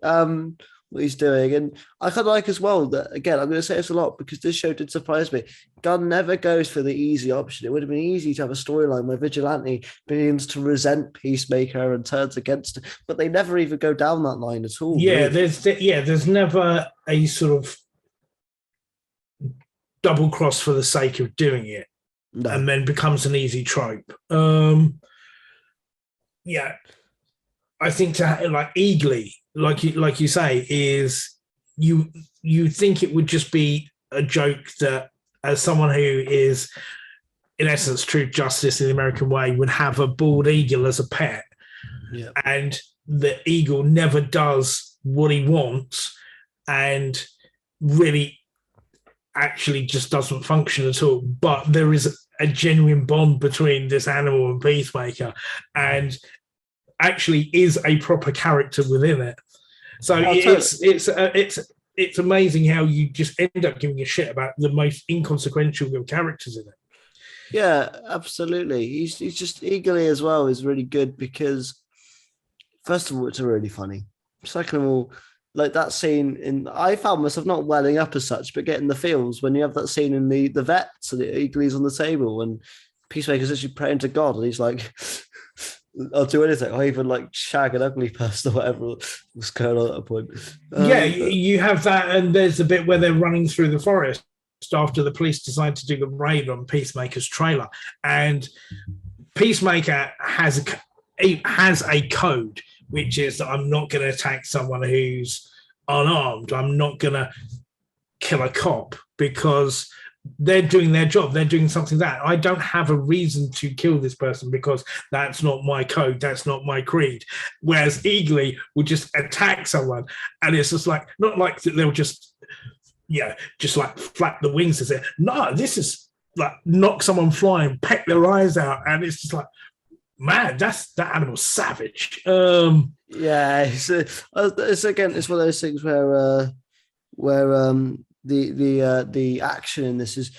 what he's doing. And I kind of like as well that, again, I'm going to say this a lot because this show did surprise me. Gunn never goes for the easy option. It would have been easy to have a storyline where Vigilante begins to resent Peacemaker and turns against it, but they never even go down that line at all. Yeah, really. There's never a sort of double cross for the sake of doing it, and then becomes an easy trope. Yeah, I think Eagly, like you say, is you think it would just be a joke that, as someone who is in essence true justice in the American way, would have a bald eagle as a pet, and the eagle never does what he wants, and really actually just doesn't function at all. But there is a genuine bond between this animal and Peacemaker, and actually is a proper character within it. So it's amazing how you just end up giving a shit about the most inconsequential of characters in it. Yeah, absolutely. He's just Eagerly as well is really good because, first of all, it's really funny. Second of all, like that scene I found myself not welling up as such, but getting the feels when you have that scene in the vets and Eagly's on the table and Peacemaker's actually praying to God and he's like, I'll do anything. I'll even like shag an ugly person or whatever was going on at that point. You have that, and there's a bit where they're running through the forest after the police decide to do the raid on Peacemaker's trailer, and Peacemaker has a code, which is that I'm not going to attack someone who's unarmed. I'm not going to kill a cop because they're doing their job. They're doing something that I don't have a reason to kill this person because that's not my code. That's not my creed. Whereas Eagly will just attack someone, and it's just like, not like they'll just like flap the wings and say, no, this is like knock someone flying, peck their eyes out, and it's just like, man, that animal's savage. Yeah, it's again, it's one of those things where the action in this is,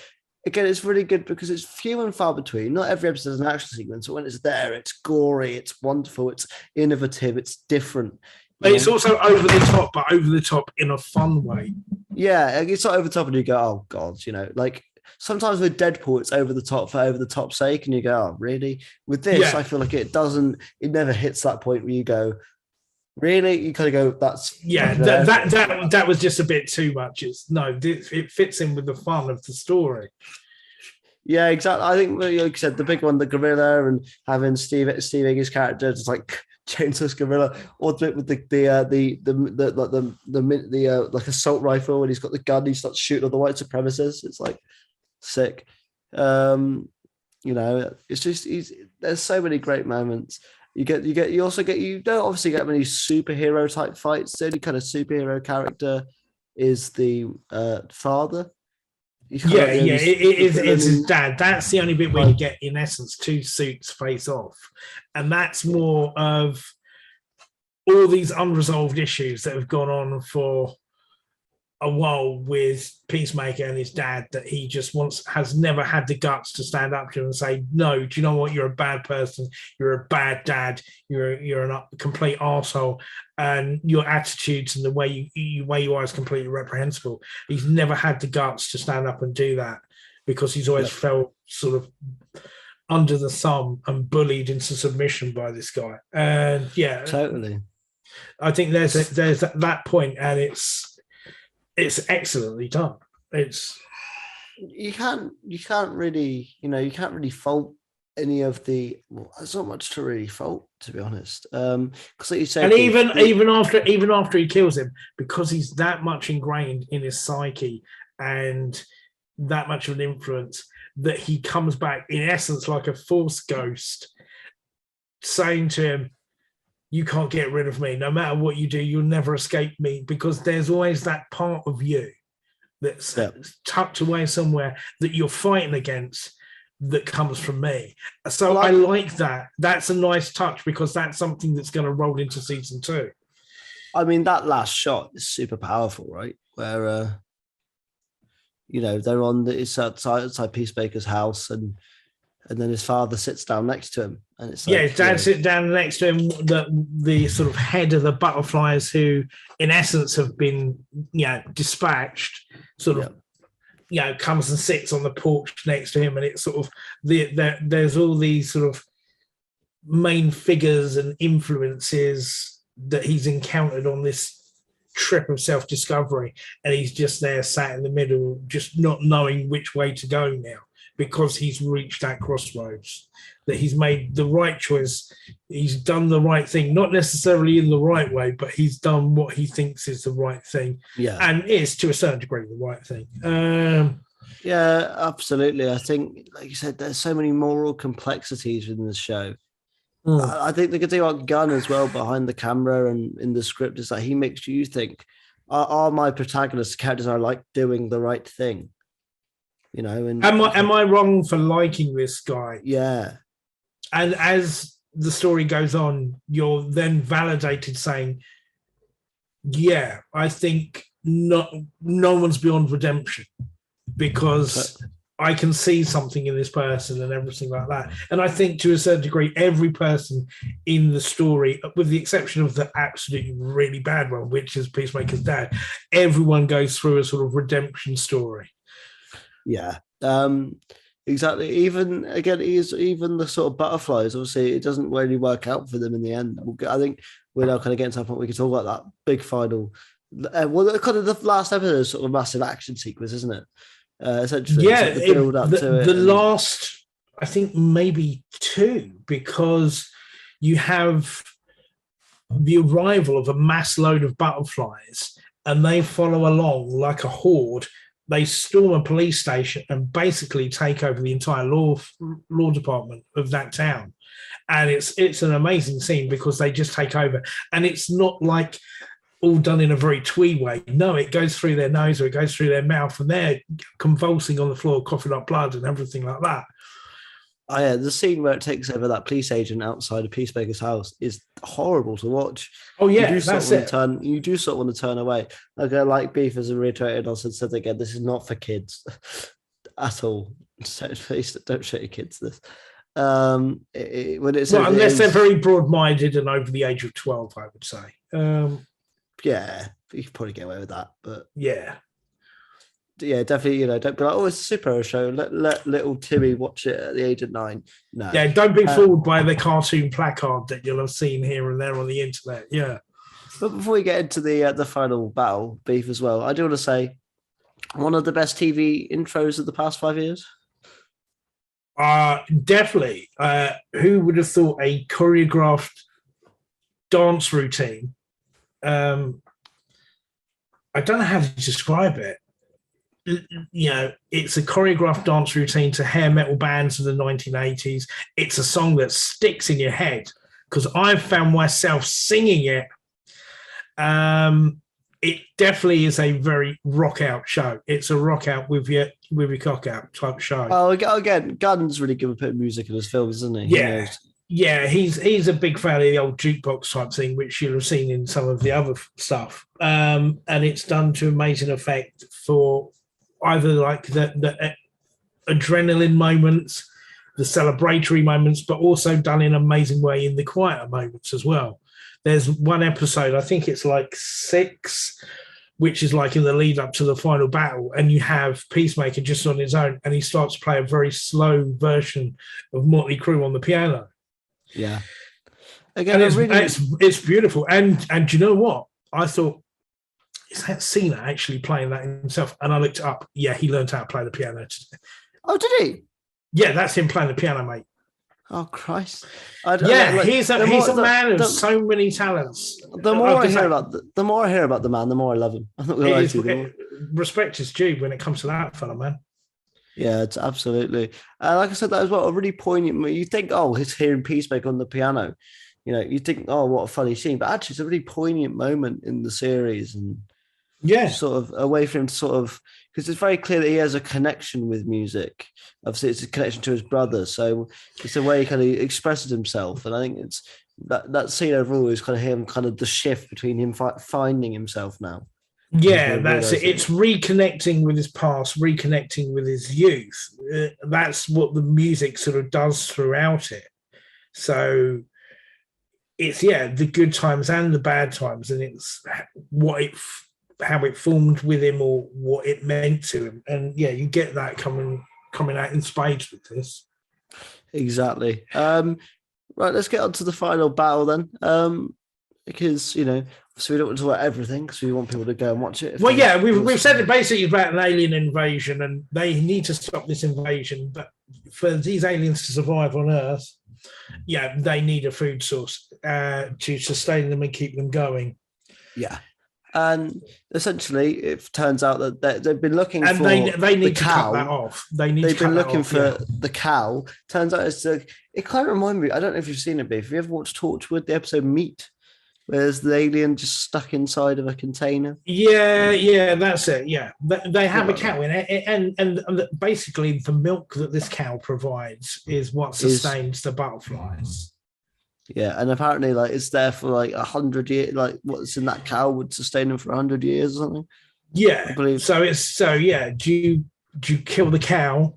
again, it's really good because it's few and far between. Not every episode has an action sequence, but when it's there, it's gory, it's wonderful, it's innovative, it's different. But it's also over the top, but over the top in a fun way. Yeah, it's not over the top and you go, oh God, like sometimes with Deadpool, it's over the top for over the top sake, and you go, oh, really? With this, I feel like it never hits that point where you go, really? You kind of go, that's... Yeah, that was just a bit too much. It fits in with the fun of the story. Yeah, exactly. I think, like you said, the big one, the gorilla, and having Steve Egan's character just like chainsaw gorilla, or the bit with the like assault rifle, and he's got the gun, he starts shooting all the white supremacists. It's like sick. It's just there's so many great moments. You don't obviously get many superhero type fights. The only kind of superhero character is the father. It's his dad. That's the only bit where you get, in essence, two suits face off, and that's more of all these unresolved issues that have gone on for a while with Peacemaker and his dad, that he just has never had the guts to stand up to and say, no, do you know what? You're a bad person. You're a bad dad. You're a complete arsehole. And your attitudes and the way you are is completely reprehensible. He's never had the guts to stand up and do that because he's always felt sort of under the thumb and bullied into submission by this guy. And yeah, totally. I think there's that point, and it's excellently done. You can't really fault any of the. Well, there's not much to really fault, to be honest. Because like you said, and even after he kills him, because he's that much ingrained in his psyche and that much of an influence, that he comes back in essence like a force ghost, saying to him, you can't get rid of me. No matter what you do, you'll never escape me, because there's always that part of you that's tucked away somewhere that you're fighting against that comes from me. So I like that. That's a nice touch because that's something that's going to roll into season 2. I mean, that last shot is super powerful, right? Where, they're it's outside Peacemaker's house, and then his father sits down next to him, and it's his dad sits down next to him. The sort of head of the butterflies, who in essence have been dispatched, comes and sits on the porch next to him, and it's sort of there's all these sort of main figures and influences that he's encountered on this trip of self-discovery, and he's just there sat in the middle, just not knowing which way to go now, because he's reached that crossroads, that he's made the right choice, he's done the right thing, not necessarily in the right way, but he's done what he thinks is the right thing, and is to a certain degree the right thing. Yeah, absolutely. I think, like you said, there's so many moral complexities within the show. I think the good thing about Gunn as well behind the camera and in the script is that he makes you think, are my protagonist characters are like doing the right thing? And am I wrong for liking this guy? Yeah. And as the story goes on, you're then validated saying, yeah, I think no one's beyond redemption, because I can see something in this person and everything like that. And I think to a certain degree, every person in the story, with the exception of the absolutely really bad one, which is Peacemaker's dad, everyone goes through a sort of redemption story. Yeah, exactly. Even the sort of butterflies, obviously, it doesn't really work out for them in the end. I think we're now kind of getting to a point we can talk about that big final. Kind of the last episode is sort of a massive action sequence, isn't it? Essentially, the build up to it. The last, I think, maybe 2, because you have the arrival of a mass load of butterflies, and they follow along like a horde. They storm a police station and basically take over the entire law department of that town. And it's an amazing scene because they just take over. And it's not like all done in a very twee way. No, it goes through their nose or it goes through their mouth, and they're convulsing on the floor, coughing up blood and everything like that. Oh, yeah, the scene where it takes over that police agent outside of Peacemaker's house is horrible to watch. Oh, yeah, that's it. You do sort of want to turn away. Like Beef has reiterated, I said again, this is not for kids at all. So please don't show your kids this. When it's unless they're very broad-minded and over the age of 12, I would say. Yeah, you could probably get away with that, but yeah, definitely. Don't be like, oh, it's a superhero show. Let little Timmy watch it at the age of 9. No, yeah, don't be fooled by the cartoon placard that you'll have seen here and there on the internet. Yeah, but before we get into the final battle, Beef, as well, I do want to say one of the best TV intros of the past 5 years. Definitely. Who would have thought a choreographed dance routine? I don't know how to describe it. It's a choreographed dance routine to hair metal bands of the 1980s. It's a song that sticks in your head because I've found myself singing it. It definitely is a very rock out show. It's a rock out with your cock out type show. Oh, again, Gunn's really good at putting music in his films, isn't he? Yeah. Yeah, he's a big fan of the old jukebox type thing, which you'll have seen in some of the other stuff. And it's done to amazing effect for either like the adrenaline moments, the celebratory moments, but also done in an amazing way in the quieter moments as well. There's one episode, I think it's like 6, which is like in the lead up to the final battle, and you have Peacemaker just on his own, and he starts to play a very slow version of Motley Crue on the piano. Yeah. Again, it's beautiful. And you know what? I thought, is that Cena actually playing that himself? And I looked up. Yeah, he learned how to play the piano. Oh, did he? Yeah, that's him playing the piano, mate. Oh, Christ. He's a man of so many talents. The more I hear about the man, the more I love him. Respect is due when it comes to that fella, man. Yeah, it's absolutely. Like I said, that as well, a really poignant. You think, oh, he's hearing Peacemaker on the piano. You think, oh, what a funny scene. But actually, it's a really poignant moment in the series. And Yeah. sort of a way for him to sort of, because it's very clear that he has a connection with music. Obviously, it's a connection to his brother, so it's a way he kind of expresses himself. And I think it's that scene overall is kind of him, kind of the shift between him finding himself now. He's Yeah, kind of that's it. realizing It's reconnecting with his past, reconnecting with his youth. That's what the music sort of does throughout it. So it's the good times and the bad times, and it's how it formed with him or what it meant to him. And you get that coming out in spades with this. exactly. Right, let's get on to the final battle then. Because so we don't want to talk about everything because we want people to go and watch it. Well, we've said that basically it's about an alien invasion, and they need to stop this invasion. But for these aliens to survive on Earth, they need a food source to sustain them and keep them going. Yeah. And essentially, it turns out that they've been looking for they need the to cow. cut that off. They've been looking for the cow. Turns out it kind of reminds me. I don't know if you've seen it, but have you ever watched Torchwood, the episode Meat, where there's the alien just stuck inside of a container? Yeah, that's it. Yeah, they have a cow in it, and basically the milk that this cow provides is what sustains the butterflies. Yeah, and apparently, it's there for 100 years. What's in that cow would sustain them for 100 years or something. Yeah, I believe. Do you kill the cow,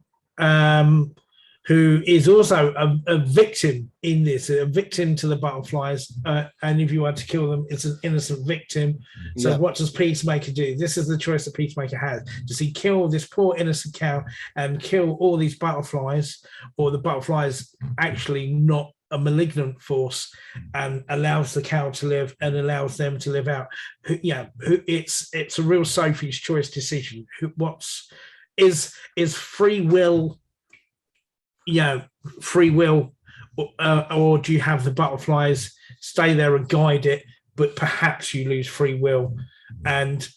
who is also a victim in this, a victim to the butterflies, and if you were to kill them, it's an innocent victim. So what does Peacemaker do? This is the choice that Peacemaker has. Does he kill this poor innocent cow and kill all these butterflies, or the butterflies actually not a malignant force and allows the cow to live and allows them to live out? It's a real Sophie's choice decision. Is free will, or do you have the butterflies stay there and guide it, but perhaps you lose free will, and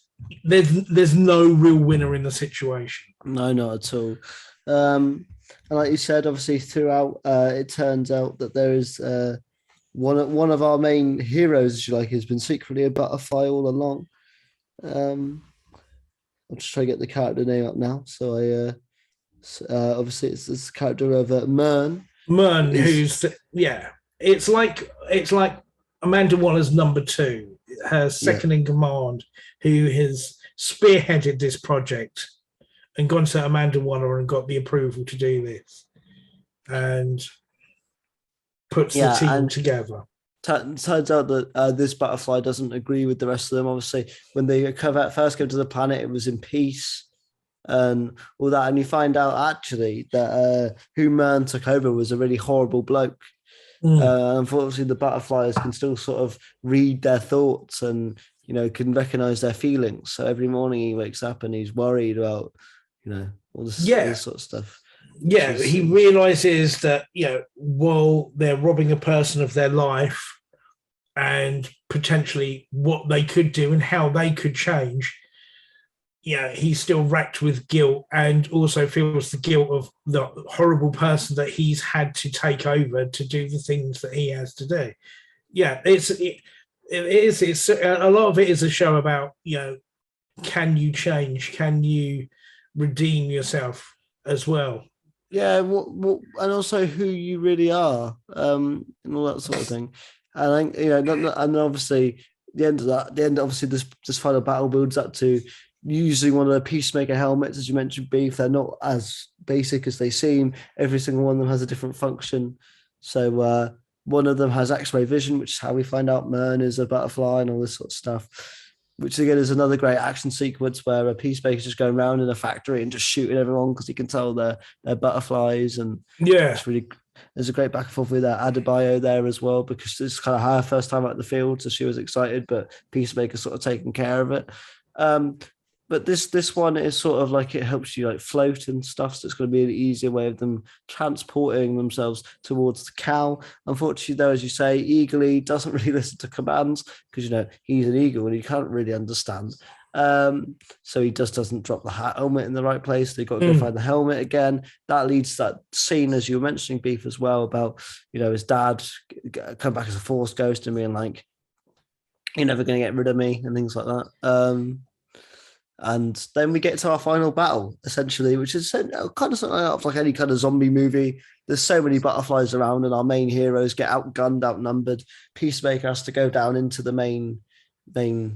there's no real winner in the situation. No, not at all. And like you said, obviously throughout, it turns out that there is one of our main heroes, if you like, has been secretly a butterfly all along. I'll just try to get the character name up now. So obviously it's this character of Mern. Mern, it's like Amanda Waller's number 2, her second in command, who has spearheaded this project and gone to Amanda Waller and got the approval to do this, and puts the team together. Turns out that this butterfly doesn't agree with the rest of them. Obviously, when they first came to the planet, it was in peace and all that. And you find out actually that who Mern took over was a really horrible bloke. Unfortunately, the butterflies can still sort of read their thoughts and can recognize their feelings. So every morning he wakes up and he's worried about all this sort of stuff. Yeah, he realizes that while they're robbing a person of their life and potentially what they could do and how they could change, he's still racked with guilt and also feels the guilt of the horrible person that he's had to take over to do the things that he has to do. It's a lot of it is a show about can you change, can you redeem yourself as well. Yeah, and also who you really are, and all that sort of thing. And I think and obviously obviously this final battle builds up to using one of the Peacemaker helmets, as you mentioned, Beef. They're not as basic as they seem. Every single one of them has a different function. So one of them has X-ray vision, which is how we find out Mern is a butterfly and all this sort of stuff. Which again is another great action sequence where a Peacemaker's just going around in a factory and just shooting everyone because he can tell they're butterflies. And it's really, there's a great back and forth with Adebayo there as well, because this is kind of her first time out the field, so she was excited, but Peacemaker's sort of taking care of it. But this one is sort of like it helps you float and stuff. So it's going to be an easier way of them transporting themselves towards the cow. Unfortunately, though, as you say, Eagle doesn't really listen to commands because, he's an eagle and he can't really understand. So he just doesn't drop the helmet in the right place. They've got to go find the helmet again. That leads to that scene, as you were mentioning, Beef, as well, about, his dad come back as a force ghost and being like, you're never going to get rid of me and things like that. And then we get to our final battle, essentially, which is kind of something like any kind of zombie movie. There's so many butterflies around, and our main heroes get outgunned, outnumbered. Peacemaker has to go down into the main the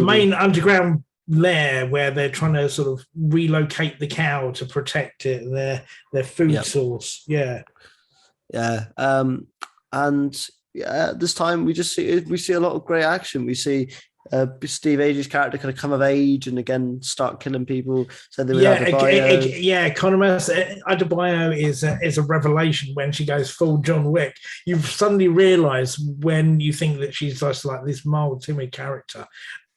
main underground lair where they're trying to sort of relocate the cow to protect it, their food source. Yeah. And this time we see a lot of great action. We see Steve Agee's character kind of come of age and again start killing people. So they Economist Adebayo is a revelation when she goes full John Wick. You suddenly realise when you think that she's just like this mild, timid character,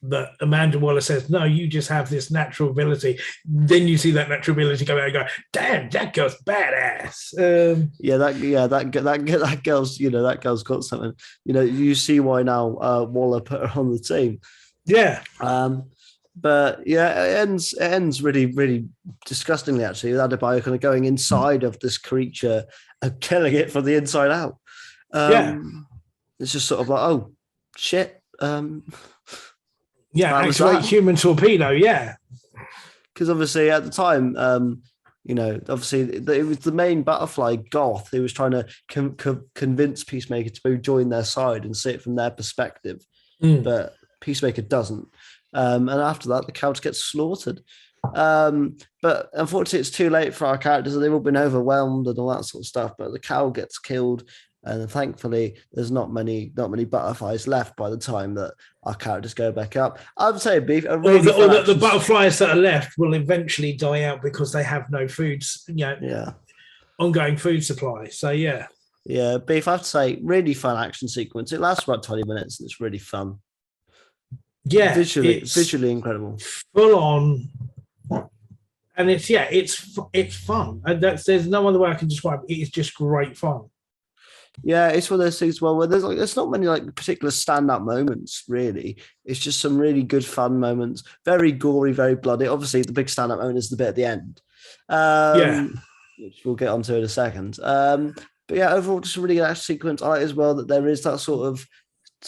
that Amanda Waller says, no, you just have this natural ability. Then you see that natural ability come out and go, damn, that girl's badass. That girl's, that girl's got something. You see why now Waller put her on the team. Yeah. But yeah, it ends really, really disgustingly, actually, with Adebayo kind of going inside of this creature and killing it from the inside out. It's just sort of like, oh, shit. Activate human torpedo, because obviously at the time, obviously it was the main butterfly goth who was trying to convince Peacemaker to join their side and see it from their perspective, but Peacemaker doesn't, and after that the cow gets slaughtered. But unfortunately it's too late for our characters, and they've all been overwhelmed and all that sort of stuff, but the cow gets killed. And thankfully, there's not many butterflies left by the time that our characters go back up. I would say, Beef. The butterflies that are left will eventually die out because they have no foods. Ongoing food supply. So yeah, Beef. I have to say, really fun action sequence. It lasts about 20 minutes, and it's really fun. Yeah, visually incredible. Full on. And it's fun. And there's no other way I can describe it. It is just great fun. Yeah, it's one of those things where there's not many particular standout moments, really. It's just some really good fun moments, very gory, very bloody. Obviously, the big standout moment is the bit at the end, which we'll get onto in a second. But yeah, overall, just a really good action sequence. I like as well that there is that sort of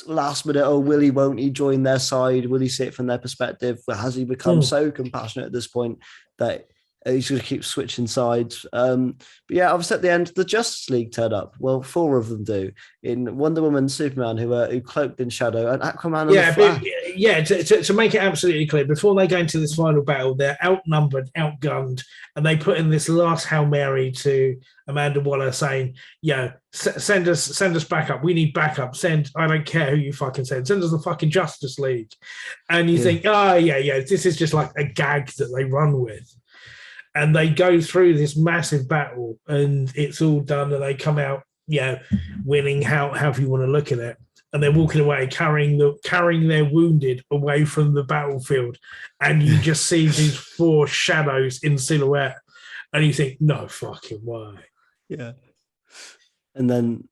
last minute, will he, won't he join their side? Will he see it from their perspective? Has he become so compassionate at this point that he's going to keep switching sides? But yeah, obviously at the end, the Justice League turn up. Well, 4 of them do. In Wonder Woman, Superman, who cloaked in shadow, and Aquaman and the Flash. To make it absolutely clear, before they go into this final battle, they're outnumbered, outgunned, and they put in this last Hail Mary to Amanda Waller saying, send us backup. We need backup. I don't care who you fucking send us the fucking Justice League. And you think, this is just like a gag that they run with. And they go through this massive battle, and it's all done, and they come out, winning. However you want to look at it, and they're walking away, carrying their wounded away from the battlefield, and you just see these 4 shadows in silhouette, and you think, no fucking way. Yeah. And then,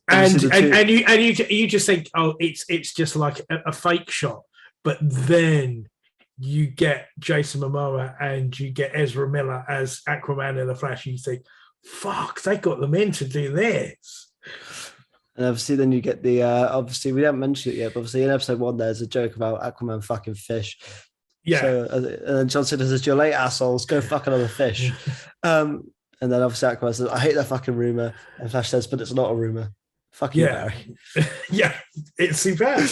and you just think, oh, it's just like a fake shot, but then you get Jason Momoa and you get Ezra Miller as Aquaman and the Flash. You think, fuck, they got them in to do this. And obviously then you get the, obviously we haven't mentioned it yet, but obviously in episode 1, there's a joke about Aquaman fucking fish. Yeah. So, and then John Cena says, you're late, assholes, go fuck another fish. And then obviously Aquaman says, I hate that fucking rumor. And Flash says, but it's not a rumor. Fuck you, Barry. Yeah, it's superb.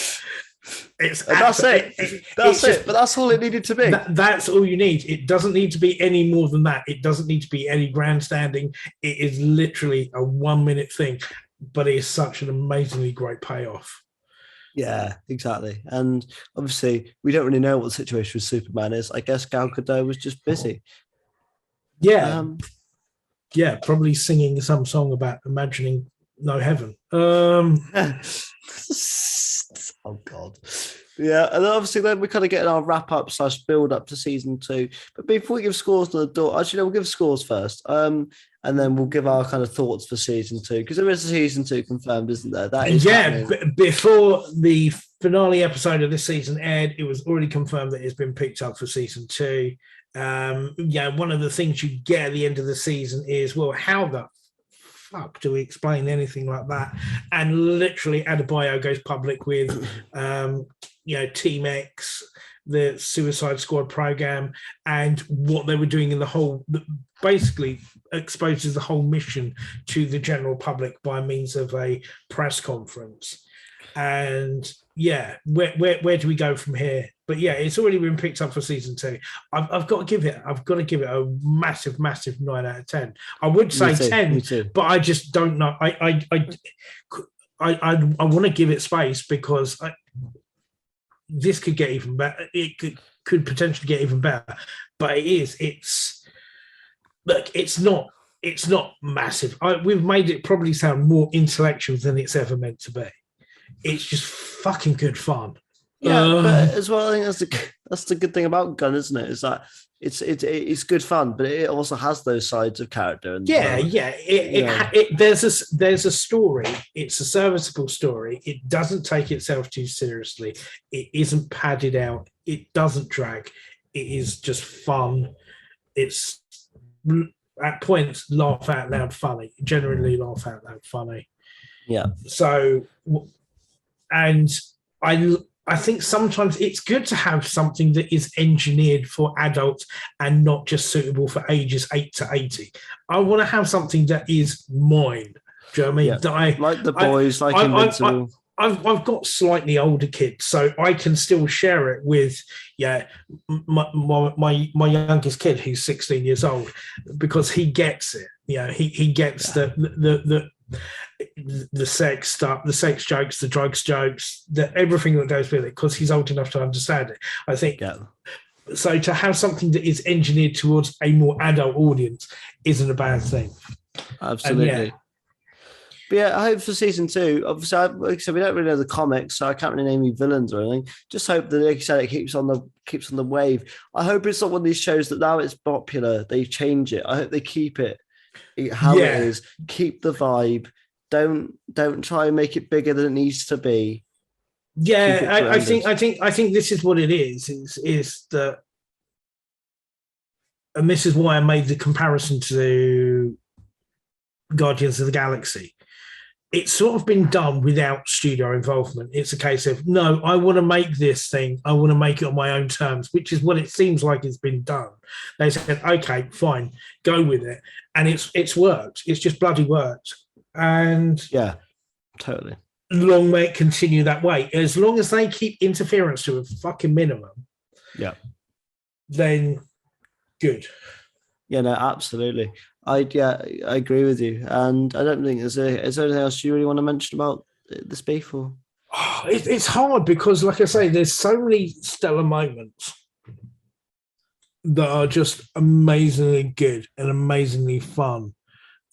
That's it. But that's all it needed to be. That's all you need. It doesn't need to be any more than that. It doesn't need to be any grandstanding. It is literally a 1-minute thing, but it is such an amazingly great payoff. Yeah, exactly. And obviously, we don't really know what the situation with Superman is. I guess Gal Gadot was just busy. Yeah. Probably singing some song about imagining no heaven. Oh God. Yeah, and obviously then we kind of get our wrap up / build up to season 2. But before we give scores to the door, actually, we'll give scores first. And then we'll give our kind of thoughts for season 2, because there is a season 2 confirmed, isn't there? That is before the finale episode of this season aired, it was already confirmed that it's been picked up for season 2. One of the things you get at the end of the season is, well, how the fuck do we explain anything like that? And literally Adebayo goes public with Team X the Suicide Squad program and what they were doing in the whole, basically exposes the whole mission to the general public by means of a press conference. And yeah, where do we go from here? But yeah, it's already been picked up for season 2. I've got to give it a massive 9 out of 10. I would say 10, but I just don't know. I want to give it space because this could get even better. It could potentially get even better, but it's not massive. We've made it probably sound more intellectual than it's ever meant to be. It's just fucking good fun. Yeah, but as well, I think that's the good thing about Gunn, isn't it? Is that it's good fun, but it also has those sides of character. And there's a story. It's a serviceable story. It doesn't take itself too seriously. It isn't padded out. It doesn't drag. It is just fun. It's at points laugh out loud funny. Generally laugh out loud funny. Yeah. So, and I think sometimes it's good to have something that is engineered for adults and not just suitable for ages 8 to 80. I want to have something that is mine. Do you know what I mean? Yeah. That like The Boys, Invincible. I've got slightly older kids, so I can still share it with my youngest kid who's 16 years old, because he gets it. He gets the sex stuff, the sex jokes, the drugs jokes, everything that goes with it, because he's old enough to understand it. I think so. To have something that is engineered towards a more adult audience isn't a bad thing. Absolutely. But yeah, I hope for season 2. Obviously, like I said, we don't really know the comics, so I can't really name any villains or anything. Just hope that, like you said, it keeps on the wave. I hope it's not one of these shows that now it's popular, they change it. I hope they keep it how it is. Keep the vibe. Don't try and make it bigger than it needs to be. Yeah, I think this is what it is that, and this is why I made the comparison to Guardians of the Galaxy. It's sort of been done without studio involvement. It's a case of, no, I want to make this thing. I want to make it on my own terms, which is what it seems like it's been done. They said, okay, fine, go with it. And it's worked. It's just bloody worked. And yeah, totally. Long may it continue that way. As long as they keep interference to a fucking minimum, then good. Yeah, no, absolutely. I agree with you, and I don't think is there anything else you really want to mention about this beef? Or it's hard because, like I say, there's so many stellar moments that are just amazingly good and amazingly fun,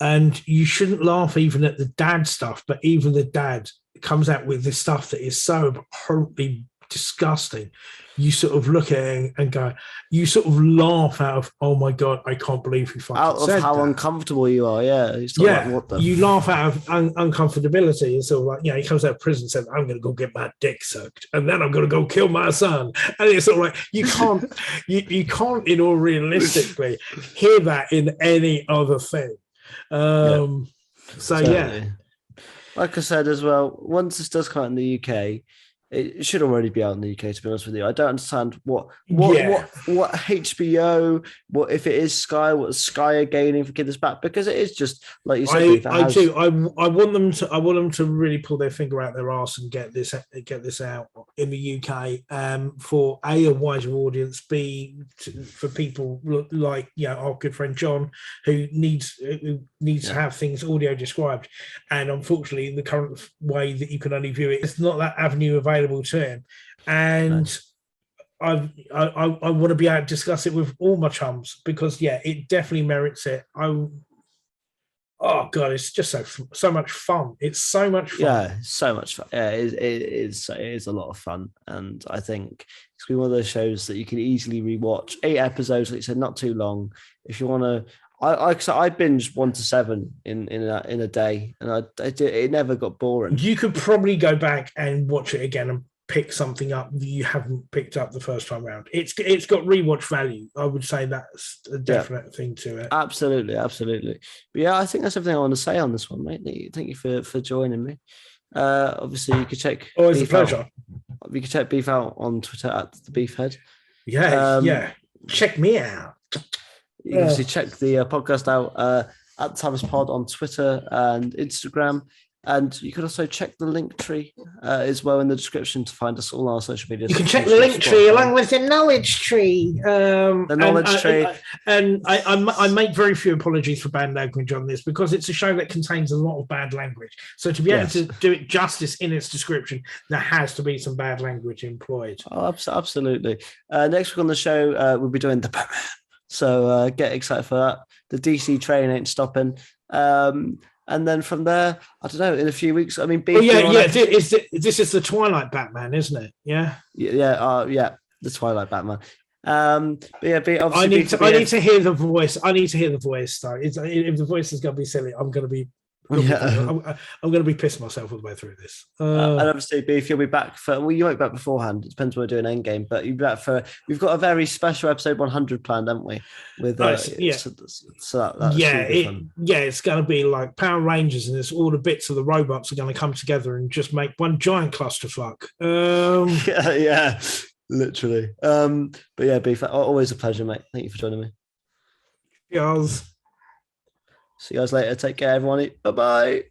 and you shouldn't laugh even at the dad stuff. But even the dad comes out with this stuff that is so horribly disgusting. You sort of look at it and go, you sort of laugh out of, oh my God, I can't believe you fucking out of said how that. Uncomfortable you are. Yeah. Like, what the you laugh out of uncomfortability. And sort of like, he comes out of prison and says, I'm going to go get my dick sucked and then I'm going to go kill my son. And it's sort of like, you can't, you can't, in all realistically, hear that in any other thing. So, certainly. Like I said as well, once this does come out in the UK, it should already be out in the UK, to be honest with you. I don't understand what HBO, what if it is Sky, what Sky are gaining for getting this back, because it is just like you said. I want them to really pull their finger out their arse and get this out in the UK for a wider audience, for people like our good friend John who needs to have things audio described, and unfortunately in the current way that you can only view it, it's not that avenue available to him, and I want to be able to discuss it with all my chums, because it definitely merits it. Oh God, it's just so much fun. It's so much fun. Yeah, so much fun. Yeah, it is a lot of fun, and I think it's been one of those shows that you can easily rewatch. 8 episodes, like you said, not too long. If you want to, I binged 1 to 7 in a day, and it never got boring. You could probably go back and watch it again and pick something up that you haven't picked up the first time around. It's got rewatch value. I would say that's a definite thing to it. Absolutely. But I think that's everything I want to say on this one, mate. Thank you for joining me. Obviously, you can check. Always a pleasure. you can check Beef out on Twitter at the Beefhead. Yeah. Check me out. You can obviously check the podcast out at Tavis Pod on Twitter and Instagram. And you can also check the link tree as well in the description to find us all on our social media. You can check the link tree along with the knowledge tree. The knowledge tree. I make very few apologies for bad language on this because it's a show that contains a lot of bad language. So to be able to do it justice in its description, there has to be some bad language employed. Oh, absolutely. Next week on the show, we'll be doing the Batman. So get excited for that. The DC train ain't stopping. And then from there, I don't know, in a few weeks, I mean... This is the Twilight Batman, isn't it? Yeah? Yeah, the Twilight Batman. But yeah, I need to hear the voice. I need to hear the voice, though. If the voice is going to be silly, I'm going to be... I'm going to be pissing myself all the way through this. And obviously, Beef, you'll be back for... Well, you won't be back beforehand. It depends when we're doing Endgame, but you'll be back for... We've got a very special episode 100 planned, haven't we? With that's it's going to be like Power Rangers, and it's all the bits of the robots are going to come together and just make one giant clusterfuck. Yeah, literally. But yeah, Beef, always a pleasure, mate. Thank you for joining me. Cheers. See you guys later. Take care, everyone. Bye-bye.